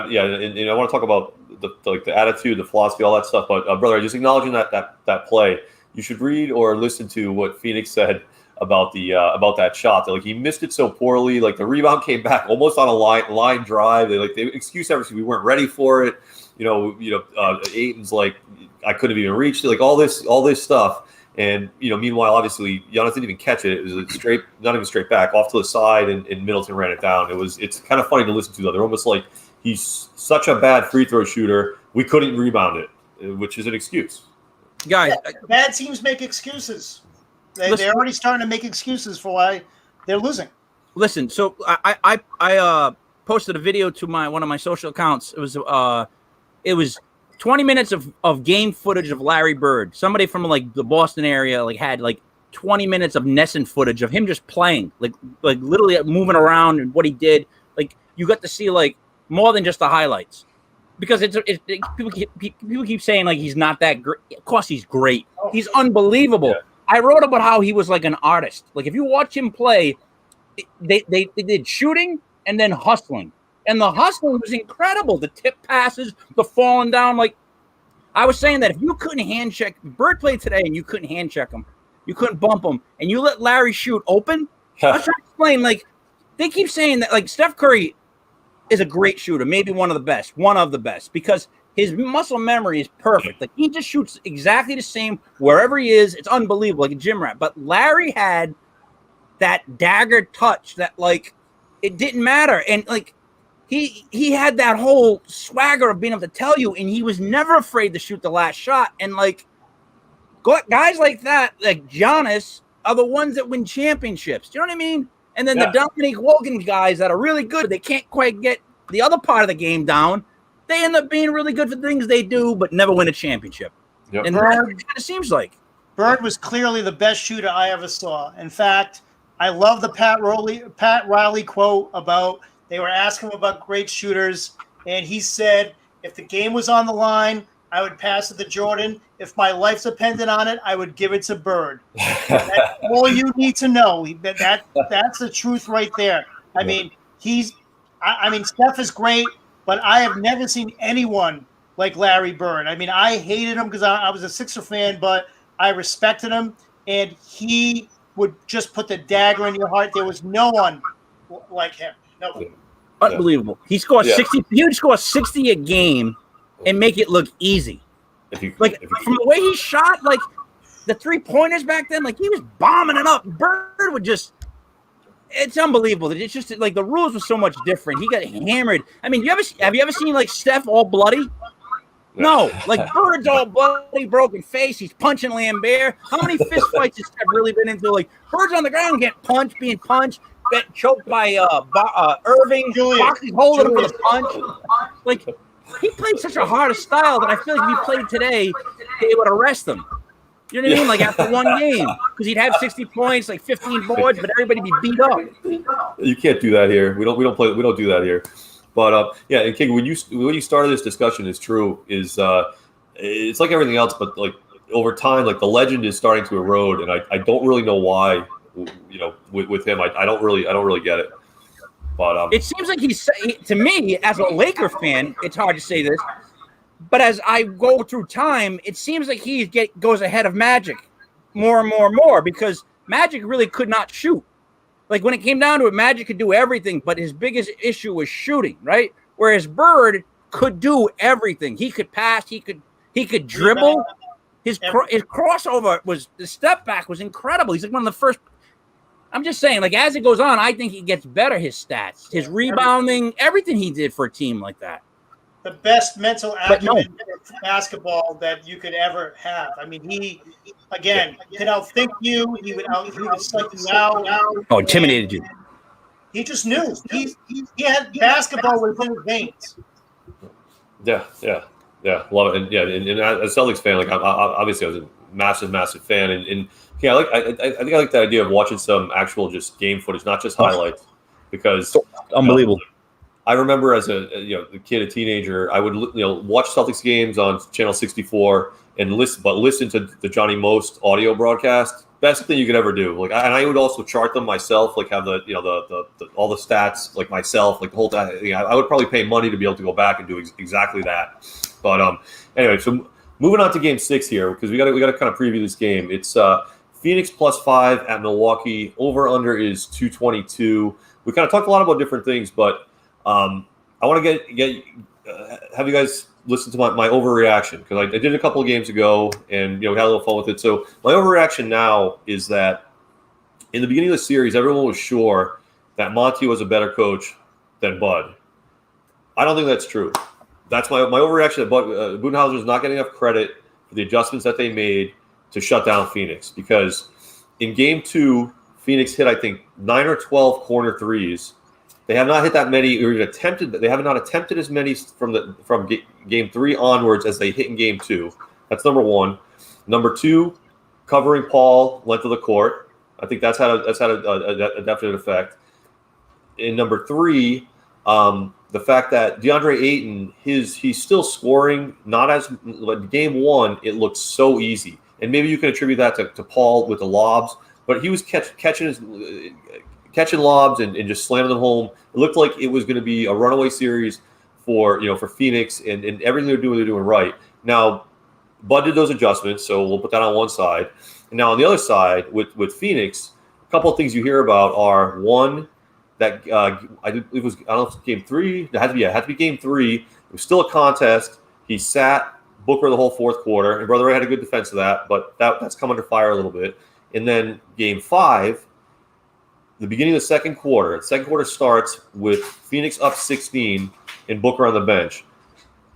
want to talk about the attitude, the philosophy, all that stuff. But brother, just acknowledging that play, you should read or listen to what Phoenix said about that shot. He missed it so poorly. The rebound came back almost on a line drive. They excuse everything. We weren't ready for it. Aiton's I couldn't have even reached it. All this stuff. And meanwhile, obviously, Giannis didn't even catch it. It was not even straight back, off to the side, and Middleton ran it down. It's kind of funny to listen to though. They're almost like he's such a bad free throw shooter. We couldn't rebound it, which is an excuse. Guys, bad teams make excuses. They're already starting to make excuses for why they're losing. Listen, so I posted a video to one of my social accounts. It was 20 minutes of game footage of Larry Bird. Somebody from the Boston area had 20 minutes of Nesson footage of him just playing, literally moving around and what he did. You got to see more than just the highlights. Because people keep saying he's not that great. Of course he's great. He's unbelievable. Yeah. I wrote about how he was like an artist. If you watch him play, they did shooting and then hustling. And the hustling was incredible. The tip passes, the falling down. Like I was saying that if you couldn't hand check, Bird played today and you couldn't hand check him, you couldn't bump him, and you let Larry shoot open. I was trying to explain, like, they keep saying that, like, Steph Curry is a great shooter, maybe one of the best, because his muscle memory is perfect. Like, he just shoots exactly the same wherever he is. It's unbelievable, like a gym rat. But Larry had that dagger touch that, like, it didn't matter. And, like, he had that whole swagger of being able to tell you, and he was never afraid to shoot the last shot. And, like, guys like that, like Giannis, are the ones that win championships. Do you know what I mean? And then the Dominique Wilkins guys that are really good, they can't quite get the other part of the game down. They end up being really good for the things they do, but never win a championship. Yep. And that's what it kind of seems like. Bird was clearly the best shooter I ever saw. In fact, I love the Pat Riley quote about they were asking him about great shooters, and he said, if the game was on the line, I would pass it to Jordan. If my life depended on it, I would give it to Bird. That's all you need to know. That's the truth right there. I mean, Steph is great, but I have never seen anyone like Larry Bird. I mean, I hated him because I was a Sixer fan, but I respected him, and he would just put the dagger in your heart. There was no one like him. No. Unbelievable. He scored 60. He would score 60 a game and make it look easy. From the way he shot, like the 3-pointers back then, like he was bombing it up. Bird would just, it's unbelievable. It's just like the rules were so much different. He got hammered. I mean, have you ever seen like Steph all bloody? No, like Bird's all bloody, broken face. He's punching Lambert. How many fist fights has Steph really been into? Like Bird's on the ground getting being punched, get choked by Irving. Boxing holding him for the punch. Like, he played such a hard style that I feel like if he played today, they would arrest him. You know what I mean? Like after one game, because he'd have 60 points, like 15 boards, but everybody be beat up. You can't do that here. We don't do that here. But and King, when you started this discussion, is true. It's like everything else, but like over time, like the legend is starting to erode, and I don't really know why. You know, with him, I don't really get it. But it seems like to me, as a Laker fan, it's hard to say this, but as I go through time, it seems like he goes ahead of Magic more and more and more, because Magic really could not shoot. Like when it came down to it, Magic could do everything, but his biggest issue was shooting, right? Whereas Bird could do everything. He could pass, he could dribble. His crossover the step back was incredible. He's like one of the first. I'm just saying, like, as it goes on, I think he gets better, his stats, his rebounding, everything he did for a team like that. The best mental acumen for basketball that you could ever have. I mean, he could outthink you. He would psych you out. Oh, intimidated you. He just knew. He had basketball within his veins. Yeah. Love it. And as a Celtics fan, like, obviously I was a massive fan, and yeah, I think I like the idea of watching some actual just game footage, not just highlights, because unbelievable. I remember as a kid, a teenager, I would watch Celtics games on Channel 64 and listen to the Johnny Most audio broadcast. Best thing you could ever do. Like, and I would also chart them myself, like have the all the stats like myself, like the whole time. I would probably pay money to be able to go back and do exactly that. But anyway, so moving on to Game 6 here, because we got to kind of preview this game. It's Phoenix +5 at Milwaukee. Over under is 222. We kind of talked a lot about different things, but I want to have you guys listen to my overreaction, because I did it a couple of games ago and had a little fun with it. So my overreaction now is that in the beginning of the series, everyone was sure that Monty was a better coach than Bud. I don't think that's true. That's my overreaction. That Budenholzer is not getting enough credit for the adjustments that they made to shut down Phoenix, because in Game 2, Phoenix hit, I think, 9 or 12 corner threes. They have not hit that many, or even attempted. They have not attempted as many from Game 3 onwards as they hit in Game 2. That's number one. Number two, covering Paul length of the court. I think that's had a definite effect. In number three, the fact that DeAndre Ayton, he's still scoring. Not as like Game 1, it looked so easy, and maybe you can attribute that to Paul with the lobs. But he was catching catching lobs and just slamming them home. It looked like it was going to be a runaway series for Phoenix, and everything they're doing right. Now, Bud did those adjustments, so we'll put that on one side. And now on the other side, with Phoenix, a couple of things you hear about are, one, that I don't know if it's game 3. It had to be game 3. It was still a contest. He sat Booker the whole fourth quarter, and Brother Ray had a good defense of that, but that's come under fire a little bit. And then game 5, the beginning of the second quarter. The second quarter starts with Phoenix up 16 and Booker on the bench.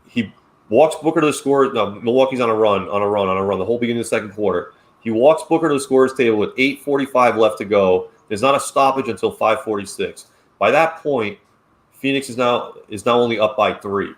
He walks Booker to the score. No, Milwaukee's on a run, the whole beginning of the second quarter. He walks Booker to the scorer's table with 8:45 left to go. There's not a stoppage until 5:46. By that point, Phoenix is now only up by 3.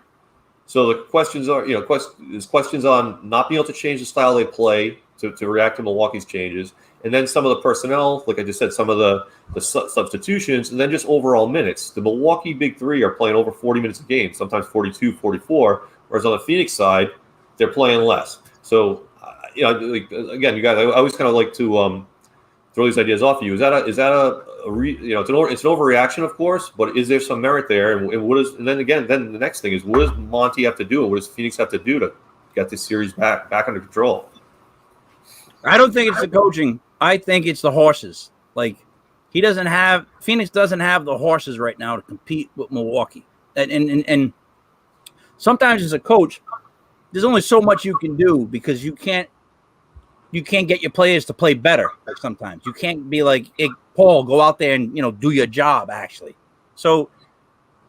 So the questions are, there's questions on not being able to change the style they play to react to Milwaukee's changes, and then some of the personnel, like I just said, some of the substitutions, and then just overall minutes. The Milwaukee Big Three are playing over 40 minutes a game, sometimes 42, 44, whereas on the Phoenix side, they're playing less. So, again, you guys, I always kind of like to throw these ideas off of you. Is that it's an overreaction, of course, but is there some merit there? And then the next thing is, what does Monty have to do, and what does Phoenix have to do to get this series back under control? I don't think it's the coaching. I think it's the horses. Like, Phoenix doesn't have the horses right now to compete with Milwaukee. And sometimes as a coach, there's only so much you can do, because you can't get your players to play better. Like, sometimes you can't be like, hey, Paul, go out there and do your job, actually. So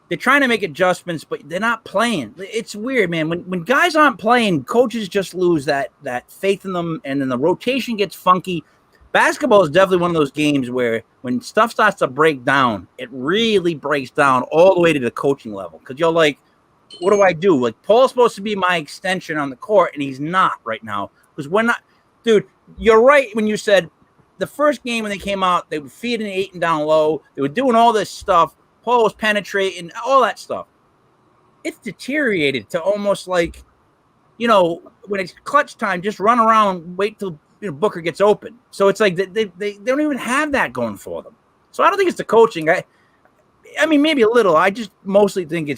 they're trying to make adjustments, but they're not playing. It's weird, man. When guys aren't playing, coaches just lose that faith in them, and then the rotation gets funky. Basketball is definitely one of those games where when stuff starts to break down, it really breaks down all the way to the coaching level, because you're like, what do I do? Like, Paul's supposed to be my extension on the court, and he's not right now, because we're not. Dude, you're right when you said the first game when they came out, they were feeding Ayton down low. They were doing all this stuff. Paul was penetrating, all that stuff. It's deteriorated to almost like, when it's clutch time, just run around, wait till Booker gets open. So it's like they don't even have that going for them. So I don't think it's the coaching. I mean, maybe a little. I just mostly think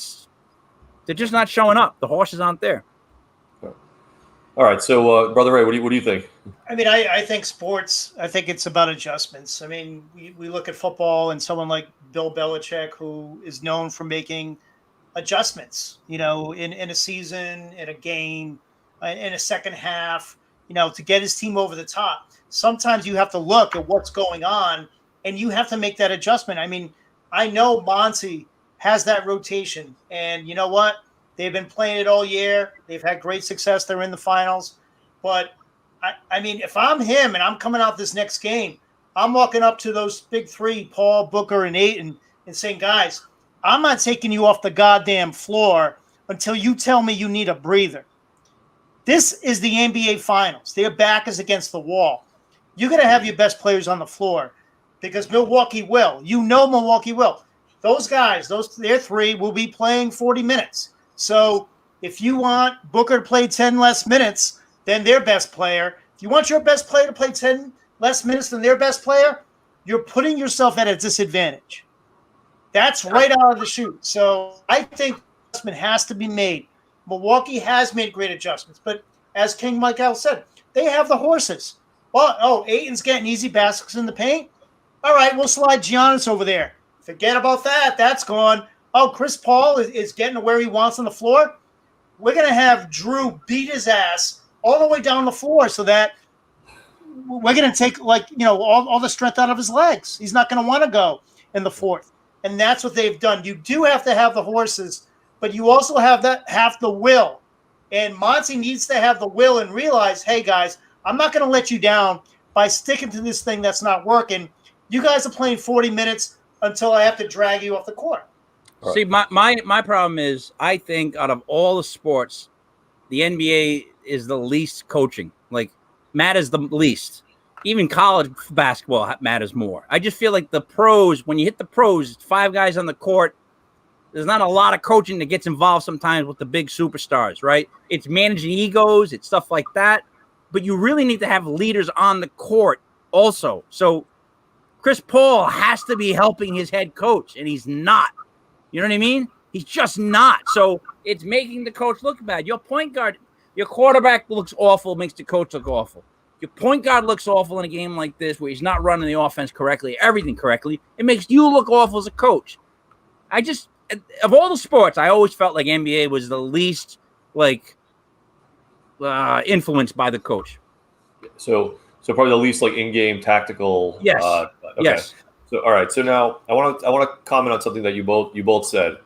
they're just not showing up. The horses aren't there. All right, so Brother Ray, what do you think? I mean, I think sports, I think it's about adjustments. I mean, we look at football and someone like Bill Belichick, who is known for making adjustments, in a season, in a game, in a second half, to get his team over the top. Sometimes you have to look at what's going on, and you have to make that adjustment. I mean, I know Monty has that rotation, and you know what? They've been playing it all year. They've had great success. They're in the finals. But, I mean, if I'm him and I'm coming out this next game, I'm walking up to those big three, Paul, Booker, and Ayton, and saying, guys, I'm not taking you off the goddamn floor until you tell me you need a breather. This is the NBA Finals. Their back is against the wall. You're going to have your best players on the floor, because Milwaukee will. Milwaukee will. Those guys, their three, will be playing 40 minutes. So if you want Booker to play 10 less minutes than their best player, if you want your best player to play 10 less minutes than their best player, you're putting yourself at a disadvantage. That's right out of the chute. So I think adjustment has to be made. Milwaukee has made great adjustments, but as King Michael said, they have the horses. Well, Ayton's getting easy baskets in the paint. All right, we'll slide Giannis over there. Forget about that. That's gone. Oh, Chris Paul is getting to where he wants on the floor. We're going to have Drew beat his ass all the way down the floor, so that we're going to take, all the strength out of his legs. He's not going to want to go in the fourth. And that's what they've done. You do have to have the horses, but you also have the will. And Monty needs to have the will and realize, hey, guys, I'm not going to let you down by sticking to this thing that's not working. You guys are playing 40 minutes until I have to drag you off the court. Right. See, my problem is, I think out of all the sports, the NBA is the least coaching. Like, matters the least. Even college basketball matters more. I just feel like the pros, when you hit the pros, it's 5 guys on the court. There's not a lot of coaching that gets involved sometimes with the big superstars, right? It's managing egos, it's stuff like that. But you really need to have leaders on the court also. So Chris Paul has to be helping his head coach, and he's not. You know what I mean? He's just not. So it's making the coach look bad. Your point guard, your quarterback looks awful, makes the coach look awful. Your point guard looks awful in a game like this where he's not running the offense correctly, everything correctly. It makes you look awful as a coach. Of all the sports, I always felt like NBA was the least influenced by the coach. So probably the least in-game tactical. Yes. Okay. Yes. So all right. So now I want to comment on something that you both said.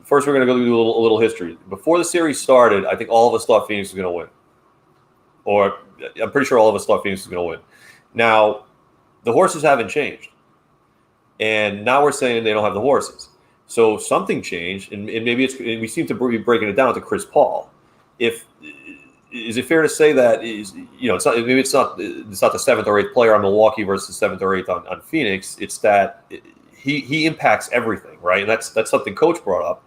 First, we're going to go do a little history. Before the series started, I think all of us thought Phoenix was going to win. Or I'm pretty sure all of us thought Phoenix was going to win. Now, the horses haven't changed. And now we're saying they don't have the horses. So something changed, and maybe we seem to be breaking it down to Chris Paul. Is it fair to say that it's not the seventh or eighth player on Milwaukee versus the seventh or eighth on Phoenix? It's that he impacts everything, right? And that's something Coach brought up,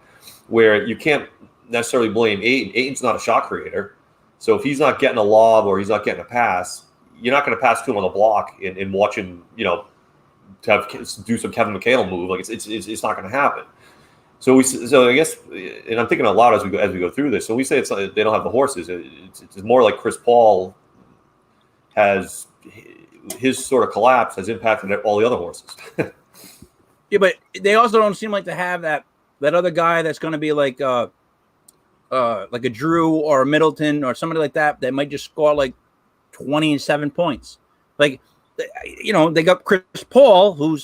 where you can't necessarily blame Ayton. Ayton's not a shot creator. So if he's not getting a lob or he's not getting a pass, you're not going to pass to him on the block and watch him, to do some Kevin McHale move. It's not going to happen. So I guess, and I'm thinking out loud as we go through this. So we say they don't have the horses. It's more like Chris Paul has his sort of collapse has impacted all the other horses. Yeah, but they also don't seem like to have that other guy that's going to be like a Drew or a Middleton or somebody like that might just score 27 points. They got Chris Paul,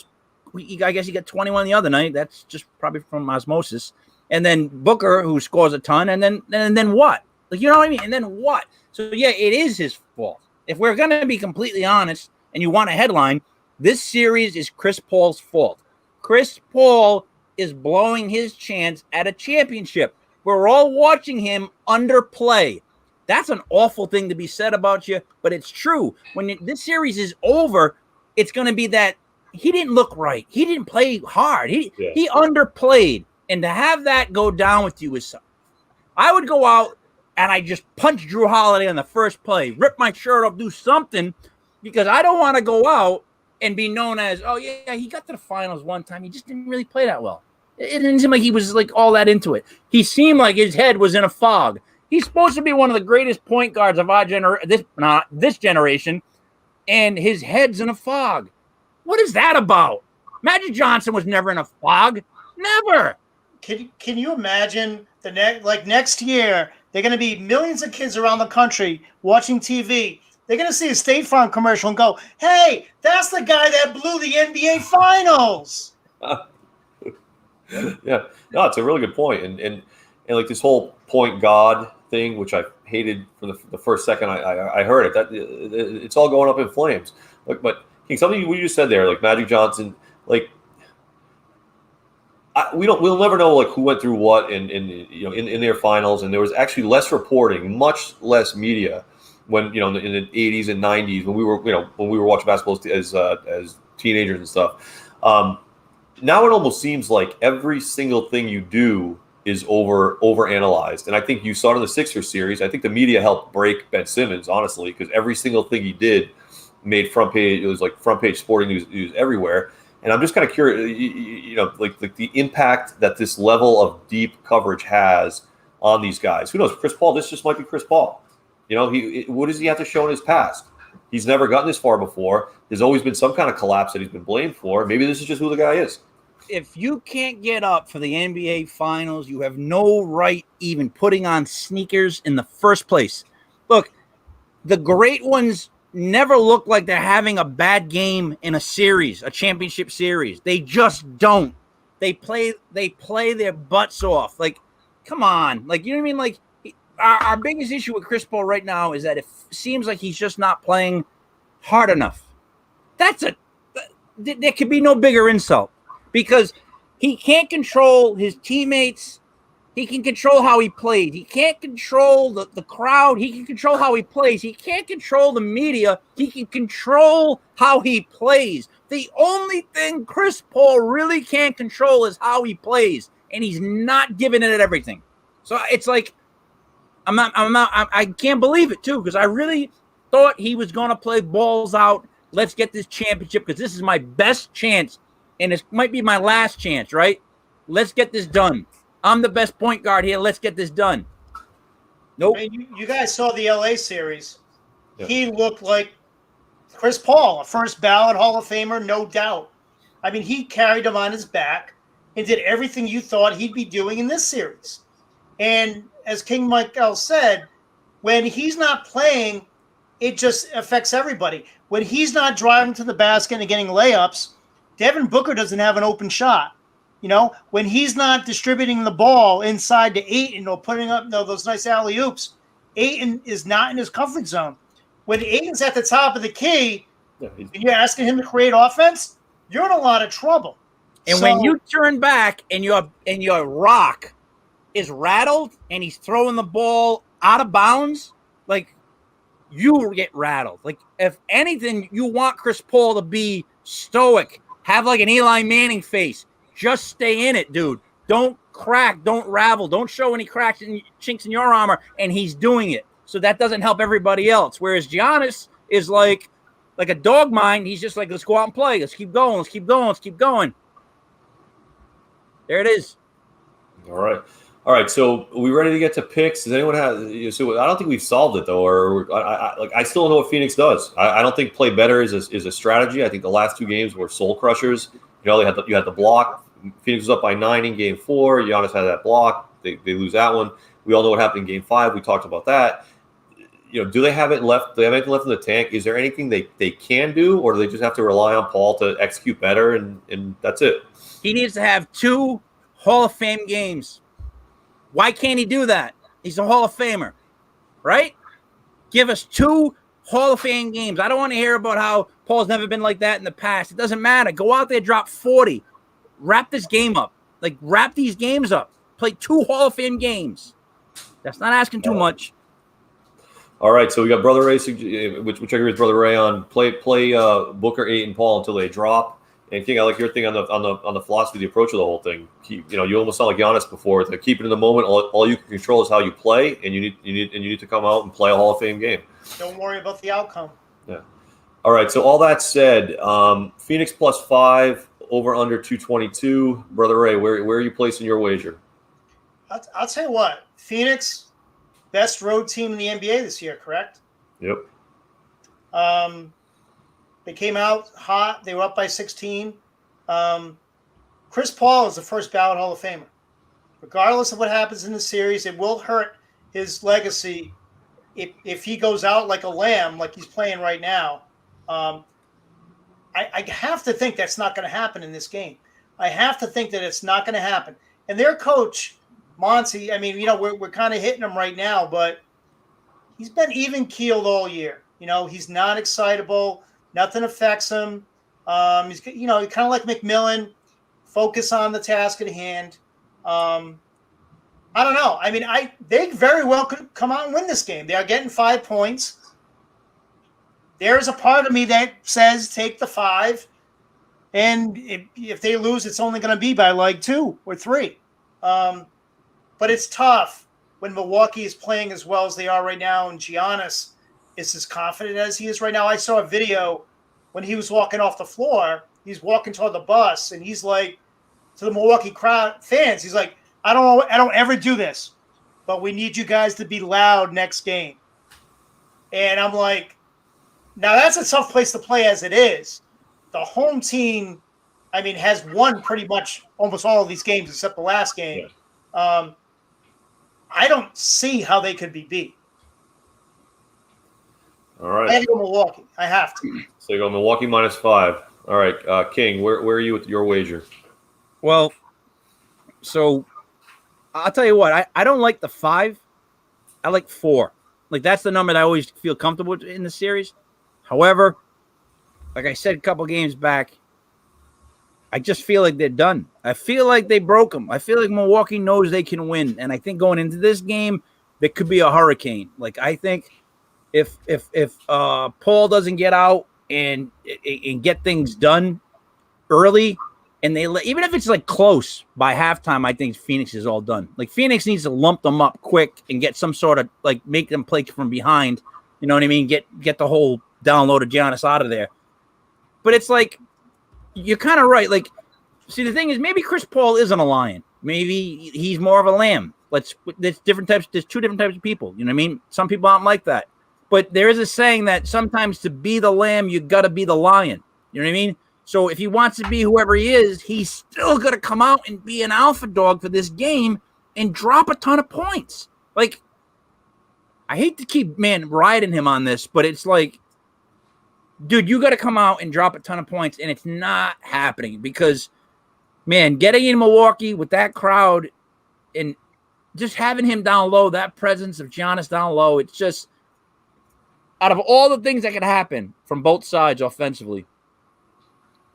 I guess he got 21 the other night. That's just probably from osmosis. And then Booker, who scores a ton. And then what? You know what I mean? And then what? So, yeah, it is his fault. If we're going to be completely honest and you want a headline, this series is Chris Paul's fault. Chris Paul is blowing his chance at a championship. We're all watching him underplay. That's an awful thing to be said about you, but it's true. When this series is over, it's going to be that he didn't look right. He didn't play hard. He underplayed. And to have that go down with you is something. I would go out and I just punch Drew Holiday on the first play, rip my shirt up, do something, because I don't want to go out and be known as, oh, yeah, he got to the finals one time. He just didn't really play that well. It didn't seem like he was all that into it. He seemed like his head was in a fog. He's supposed to be one of the greatest point guards of our this generation, and his head's in a fog. What is that about? Magic Johnson was never in a fog. Never. Can you imagine next year they're going to be millions of kids around the country watching TV. They're going to see a State Farm commercial and go, "Hey, that's the guy that blew the NBA Finals." Yeah, no, it's a really good point, and this whole point guard thing, which I hated from the first second I heard it. That it's all going up in flames. But King, something you just said there, Magic Johnson, we'll never know who went through what in their finals, and there was actually less reporting, much less media when in the 80s and 90s when we were watching basketball as teenagers and stuff. Now it almost seems like every single thing you do is overanalyzed. And I think you saw it in the Sixers series. I think the media helped break Ben Simmons, honestly, because every single thing he did made front page. It was front page sporting news everywhere. And I'm just kind of curious, the impact that this level of deep coverage has on these guys. Who knows? Chris Paul, this just might be Chris Paul. What does he have to show in his past? He's never gotten this far before. There's always been some kind of collapse that he's been blamed for. Maybe this is just who the guy is. If you can't get up for the NBA Finals, you have no right even putting on sneakers in the first place. Look, the great ones never look like they're having a bad game in a series, a championship series. They just don't. They play their butts off. Come on. You know what I mean? Our biggest issue with Chris Paul right now is that it seems like he's just not playing hard enough. There could be no bigger insult. Because he can't control his teammates. He can control how he played. He can't control the crowd. He can control how he plays. He can't control the media. He can control how he plays. The only thing Chris Paul really can't control is how he plays. And he's not giving it everything. So it's I can't believe it too, because I really thought he was going to play balls out. let's get this championship because this is my best chance, and it might be my last chance, right? Let's get this done. I'm the best point guard here. Let's get this done. Nope. I mean, you guys saw the LA series. Yeah. He looked like Chris Paul, a first ballot Hall of Famer, no doubt. I mean, he carried him on his back and did everything you thought he'd be doing in this series. And as King Michael said, when he's not playing, it just affects everybody. When he's not driving to the basket and getting layups, Devin Booker doesn't have an open shot. You know, when he's not distributing the ball inside to Ayton or putting up those nice alley-oops, Ayton is not in his comfort zone. When Ayton's at the top of the key and you're asking him to create offense, you're in a lot of trouble. And when you turn back and your rock is rattled and he's throwing the ball out of bounds, like, you get rattled. Like, if anything, you want Chris Paul to be stoic, have like an Eli Manning face. Just stay in it, dude. Don't crack, don't ravel, don't show any cracks and chinks in your armor, and he's doing it. So that doesn't help everybody else. Whereas Giannis is like a dog mind. He's just like, let's go out and play. Let's keep going. Let's keep going. Let's keep going. There it is. All right. So are we ready to get to picks? Does anyone have? So I don't think we've solved it though, or I still don't know what Phoenix does. I don't think play better is a strategy. I think the last two games were soul crushers. You know, you had the block. Phoenix was up by 9 in Game 4. Giannis had that block. They lose that one. We all know what happened in Game 5. We talked about that. You know, do they have it left? Do they have anything left in the tank? Is there anything they can do, or do they just have to rely on Paul to execute better and that's it? He needs to have 2 Hall of Fame games. Why can't he do that? He's a Hall of Famer, right? Give us 2 Hall of Fame games. I don't want to hear about how Paul's never been like that in the past. It doesn't matter. Go out there, drop 40. Wrap this game up. Like, wrap these games up. Play 2 Hall of Fame games. That's not asking too much. All right, so we got Brother Ray, which I agree with Brother Ray on. Play Booker, 8, and Paul until they drop. And King, I like your thing on the philosophy, the approach of the whole thing. You almost sound like Giannis before. To keep it in the moment. All you can control is how you play, and you need to come out and play a Hall of Fame game. Don't worry about the outcome. Yeah. All right. So all that said, Phoenix +5 over under 222. Brother Ray, where are you placing your wager? I'll tell you what. Phoenix, best road team in the NBA this year, correct? Yep. They came out hot. They were up by 16. Chris Paul is the first ballot Hall of Famer. Regardless of what happens in the series, it will hurt his legacy if he goes out like a lamb, like he's playing right now. I have to think that's not going to happen in this game. I have to think that it's not going to happen. And their coach, Monty, I mean, we're kind of hitting him right now, but he's been even-keeled all year. He's not excitable. Nothing affects him. He's kind of like McMillan, focus on the task at hand. I don't know. I mean, they very well could come out and win this game. They are getting 5 points. There's a part of me that says take the 5, and if they lose, it's only going to be by like 2 or 3. But it's tough when Milwaukee is playing as well as they are right now, and Giannis is as confident as he is right now. I saw a video when he was walking off the floor. He's walking toward the bus, and he's like to the Milwaukee crowd fans, he's like, I don't ever do this, but we need you guys to be loud next game. And I'm like, now that's a tough place to play as it is. The home team, I mean, has won pretty much almost all of these games except the last game. Yeah. I don't see how they could be beat. All right. I have to go Milwaukee. I have to. So you go Milwaukee -5. All right, King, where are you with your wager? Well, so I'll tell you what. I don't like the 5. I like 4. Like, that's the number that I always feel comfortable with in the series. However, like I said a couple games back, I just feel like they're done. I feel like they broke them. I feel like Milwaukee knows they can win. And I think going into this game, there could be a hurricane. Like, I think if Paul doesn't get out and get things done early, and even if it's like close by halftime, I think Phoenix is all done. Like, Phoenix needs to lump them up quick and get some sort of, like, make them play from behind. You know what I mean? Get the whole download of Giannis out of there. But it's like you're kind of right. Like, see, the thing is, maybe Chris Paul isn't a lion. Maybe he's more of a lamb. There's different types. There's two different types of people. You know what I mean? Some people aren't like that. But there is a saying that sometimes to be the lamb, you got to be the lion. You know what I mean? So if he wants to be whoever he is, he's still got to come out and be an alpha dog for this game and drop a ton of points. Like, I hate to keep, riding him on this, but it's like, dude, you got to come out and drop a ton of points, and it's not happening because, getting in Milwaukee with that crowd and just having him down low, that presence of Giannis down low, it's just, out of all the things that could happen from both sides offensively,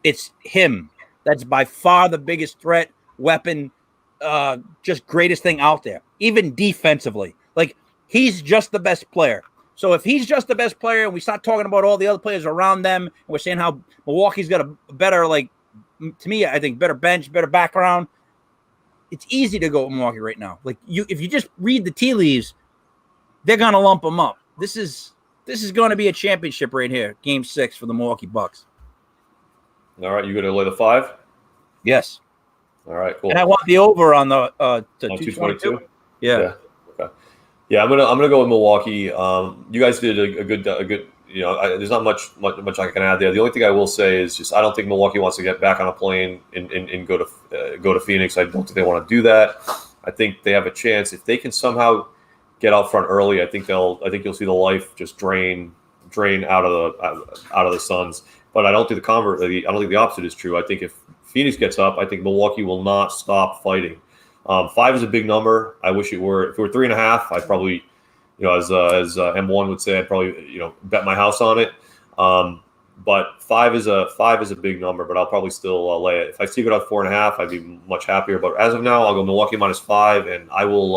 it's him. That's by far the biggest threat, weapon, just greatest thing out there, even defensively. Like, he's just the best player. So if he's just the best player and we start talking about all the other players around them, and we're saying how Milwaukee's got a better, like, to me, I think better bench, better background, it's easy to go with Milwaukee right now. Like, if you just read the tea leaves, they're going to lump them up. This is going to be a championship right here, Game 6 for the Milwaukee Bucks. All right, you going to lay the 5? Yes. All right, cool. And I want the over on the 222. Yeah. Okay. Yeah, I'm gonna go with Milwaukee. You guys did a good. There's not much I can add there. The only thing I will say is just I don't think Milwaukee wants to get back on a plane and go to Phoenix. I don't think they want to do that. I think they have a chance if they can somehow get out front early. I think you'll see the life just drain out of the Suns. But I don't think I don't think the opposite is true. I think if Phoenix gets up, I think Milwaukee will not stop fighting. 5 is a big number. I wish it were. If it were 3.5, I'd probably, as M1 would say, I'd probably, bet my house on it. But 5 is a big number. But I'll probably still lay it. If I see it at 4.5, I'd be much happier. But as of now, I'll go Milwaukee -5, and I will.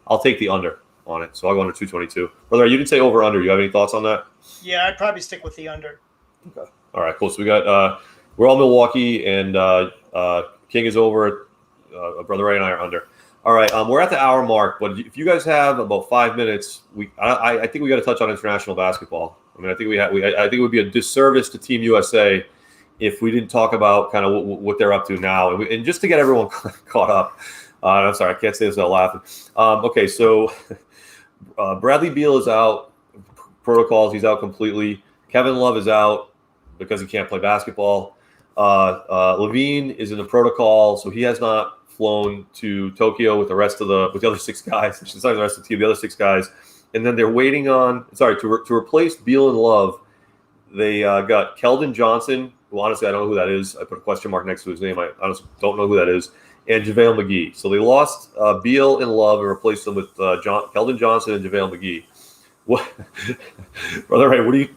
I'll take the under on it. So I'll go under 222. Brother, you didn't say over under. You have any thoughts on that? Yeah, I'd probably stick with the under. Okay. All right, cool. So we got we're all Milwaukee, and King is over. Brother Ray and I are under. All right, we're at the hour mark, but if you guys have about 5 minutes, I think we got to touch on international basketball. I mean, I think I think it would be a disservice to Team USA if we didn't talk about kind of what they're up to now, and just to get everyone caught up. I'm sorry, I can't say this without laughing. Okay, so Bradley Beal is out. Protocols, he's out completely. Kevin Love is out because he can't play basketball. Levine is in the protocol, so he has not flown to Tokyo with the other 6 guys. It's not the rest of the team, the other 6 guys. And then they're waiting on to replace Beal and Love. They got Keldon Johnson, who honestly I don't know who that is. I put a question mark next to his name. I honestly don't know who that is. And JaVale McGee. So they lost Beal and Love and replaced them with Keldon Johnson and JaVale McGee. What, Brother Ray? What do you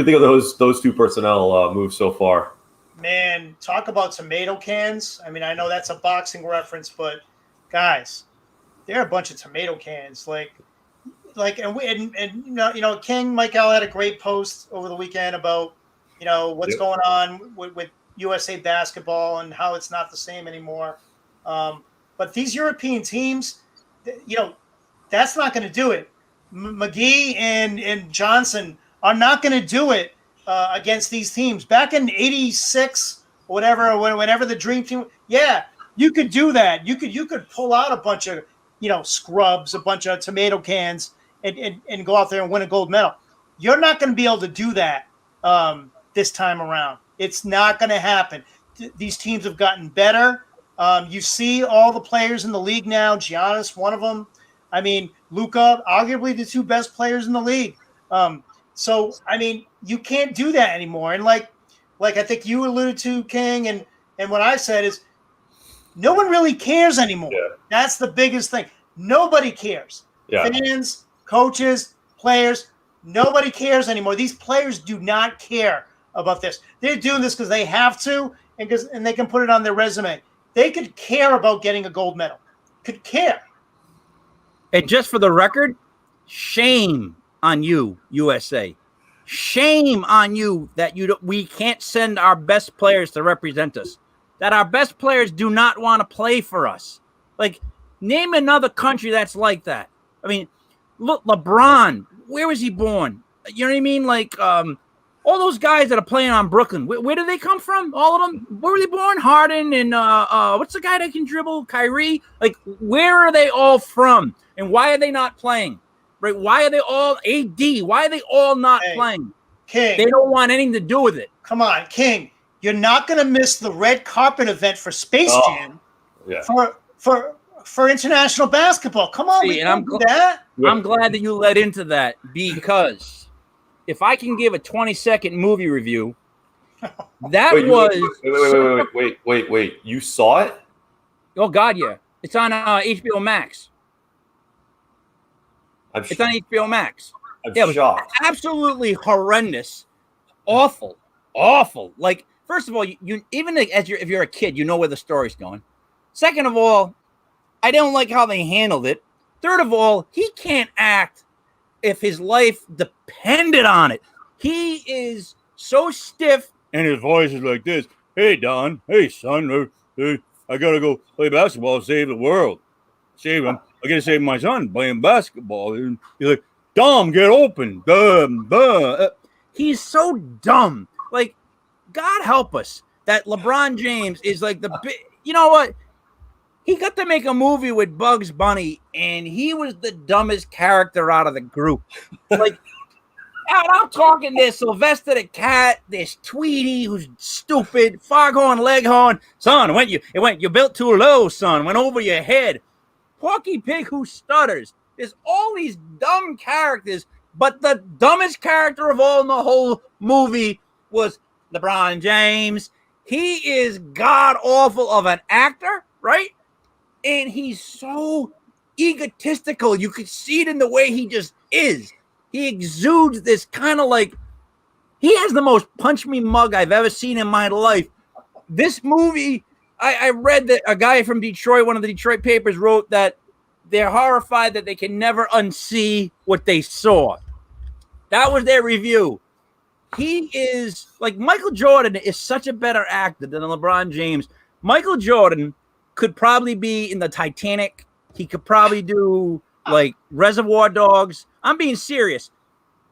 think of those 2 personnel moves so far? Man, talk about tomato cans. I mean, I know that's a boxing reference, but guys, they're a bunch of tomato cans. King Michael had a great post over the weekend about what's going on with USA basketball and how it's not the same anymore. But these European teams, that's not going to do it. McGee and Johnson are not going to do it against these teams. Back in '86 or whatever, whenever the Dream Team, you could do that. You could pull out a bunch of scrubs, a bunch of tomato cans, and go out there and win a gold medal. You're not going to be able to do that this time around. It's not going to happen. These teams have gotten better. You see all the players in the league now. Giannis, one of them. I mean, Luka, arguably the 2 best players in the league. So, I mean, you can't do that anymore. And like I think you alluded to, King, and what I said is no one really cares anymore. Yeah. That's the biggest thing. Nobody cares. Yeah. Fans, coaches, players, nobody cares anymore. These players do not care about this. They're doing this because they have to and they can put it on their resume. They could care about getting a gold medal. Could care. And just for the record, shame on you, USA. Shame on you that we can't send our best players to represent us. That our best players do not want to play for us. Like, name another country that's like that. I mean, look, LeBron, where was he born? You know what I mean? Like, all all those guys that are playing on Brooklyn, where do they come from? All of them? Where were they born? Harden and what's the guy that can dribble? Kyrie? Like, where are they all from? And why are they not playing? Right? Why are they all AD? Why are they all not playing? King. They don't want anything to do with it. Come on, King. You're not going to miss the red carpet event for Space Jam for international basketball. Come on, we can do that. I'm glad that you led into that, because if I can give a 20-second movie review, that wait. You saw it? Oh, God, yeah. It's on HBO Max. It's on HBO Max. It was shocked. Absolutely horrendous. Awful. Like, first of all, you even if you're a kid, you know where the story's going. Second of all, I don't like how they handled it. Third of all, he can't act if his life depended on it. He is so stiff, and his voice is like this. Hey, Don. Hey, son. Hey, I gotta go play basketball and save the world. Save him. I gotta save my son playing basketball. And he's like, Dom, get open. He's so dumb. Like, God help us that LeBron James is like you know what? He got to make a movie with Bugs Bunny, and he was the dumbest character out of the group. Like, I'm talking, there's Sylvester the Cat, there's Tweety, who's stupid, Foghorn Leghorn. Son, you built too low, son, went over your head. Porky Pig, who stutters. There's all these dumb characters, but the dumbest character of all in the whole movie was LeBron James. He is god-awful of an actor, right? And he's so egotistical. You could see it in the way he just is. He exudes this kind of like, he has the most punch me mug I've ever seen in my life. This movie, I read that a guy from Detroit, one of the Detroit papers, wrote that they're horrified that they can never unsee what they saw. That was their review. He is like, Michael Jordan is such a better actor than LeBron James. Michael Jordan could probably be in the Titanic. He could probably do like Reservoir Dogs. I'm being serious.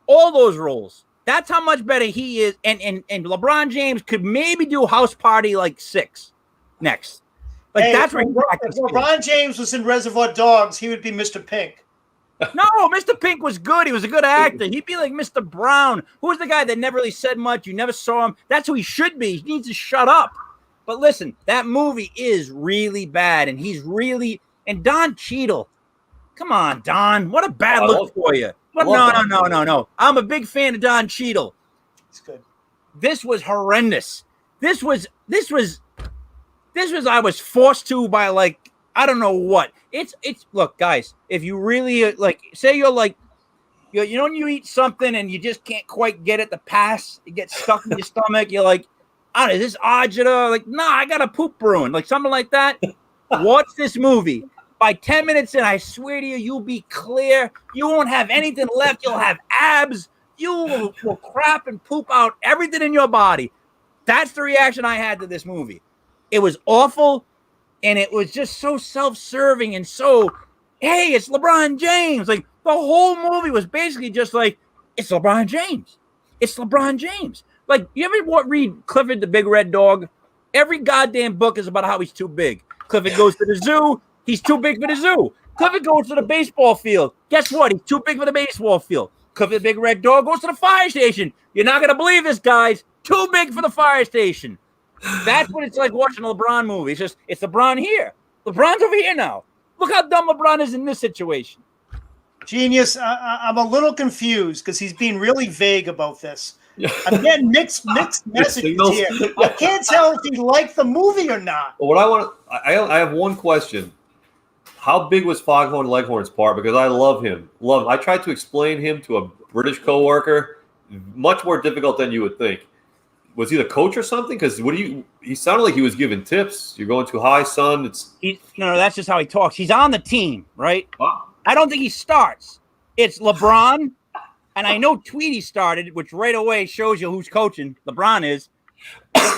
All those roles. That's how much better he is. And LeBron James could maybe do House Party like 6 next. Like, that's where if LeBron James was in Reservoir Dogs, he would be Mr. Pink. No, Mr. Pink was good. He was a good actor. He'd be like Mr. Brown. Who was the guy that never really said much? You never saw him. That's who he should be. He needs to shut up. But listen, that movie is really bad, and and Don Cheadle. Come on, Don. What a bad look for you. No. I'm a big fan of Don Cheadle. It's good. This was horrendous. This was I was forced to by, like, I don't know what. It's look, guys, if you really like, say you're like, you know, when you eat something and you just can't quite get it to pass, it gets stuck in your stomach, you're like, I don't know, is this agita? Like, nah, I got a poop brewing, like something like that. Watch this movie. By 10 minutes in, I swear to you, you'll be clear. You won't have anything left. You'll have abs. You will crap and poop out everything in your body. That's the reaction I had to this movie. It was awful, and it was just so self-serving and so, hey, it's LeBron James. Like, the whole movie was basically just like, it's LeBron James. It's LeBron James. Like, you ever read Clifford the Big Red Dog? Every goddamn book is about how he's too big. Clifford goes to the zoo. He's too big for the zoo. Clifford goes to the baseball field. Guess what? He's too big for the baseball field. Clifford the Big Red Dog goes to the fire station. You're not going to believe this, guys. Too big for the fire station. That's what it's like watching a LeBron movie. It's just, it's LeBron here. LeBron's over here now. Look how dumb LeBron is in this situation. Genius. I'm a little confused because he's being really vague about this. I'm getting mixed messages here. I can't tell if he liked the movie or not. Well, I have one question. How big was Foghorn Leghorn's part? Because I love him. I tried to explain him to a British coworker. Much more difficult than you would think. Was he the coach or something? Because he sounded like he was giving tips. You're going too high, son. No, that's just how he talks. He's on the team, right? Wow. I don't think he starts. It's LeBron, and I know Tweety started, which right away shows you who's coaching. LeBron is.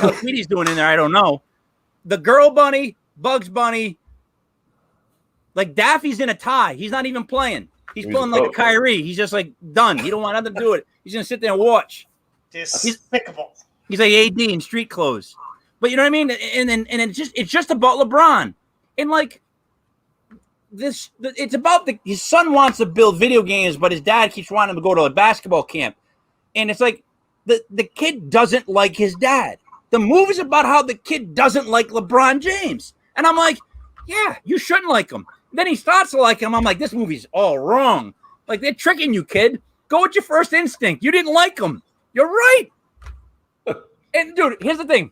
What Tweety's doing in there, I don't know. The Girl Bunny, Bugs Bunny, like Daffy's in a tie. He's not even playing. He's pulling like a Kyrie. He's just like done. He don't want nothing to do with it. He's gonna sit there and watch. Despicable. He's like AD in street clothes. But you know what I mean? And it's just about LeBron. And like it's about his son wants to build video games, but his dad keeps wanting him to go to a basketball camp. And it's like the kid doesn't like his dad. The movie's about how the kid doesn't like LeBron James. And I'm like, yeah, you shouldn't like him. Then he starts to like him. I'm like, this movie's all wrong. Like, they're tricking you, kid. Go with your first instinct. You didn't like him. You're right. And, dude, here's the thing.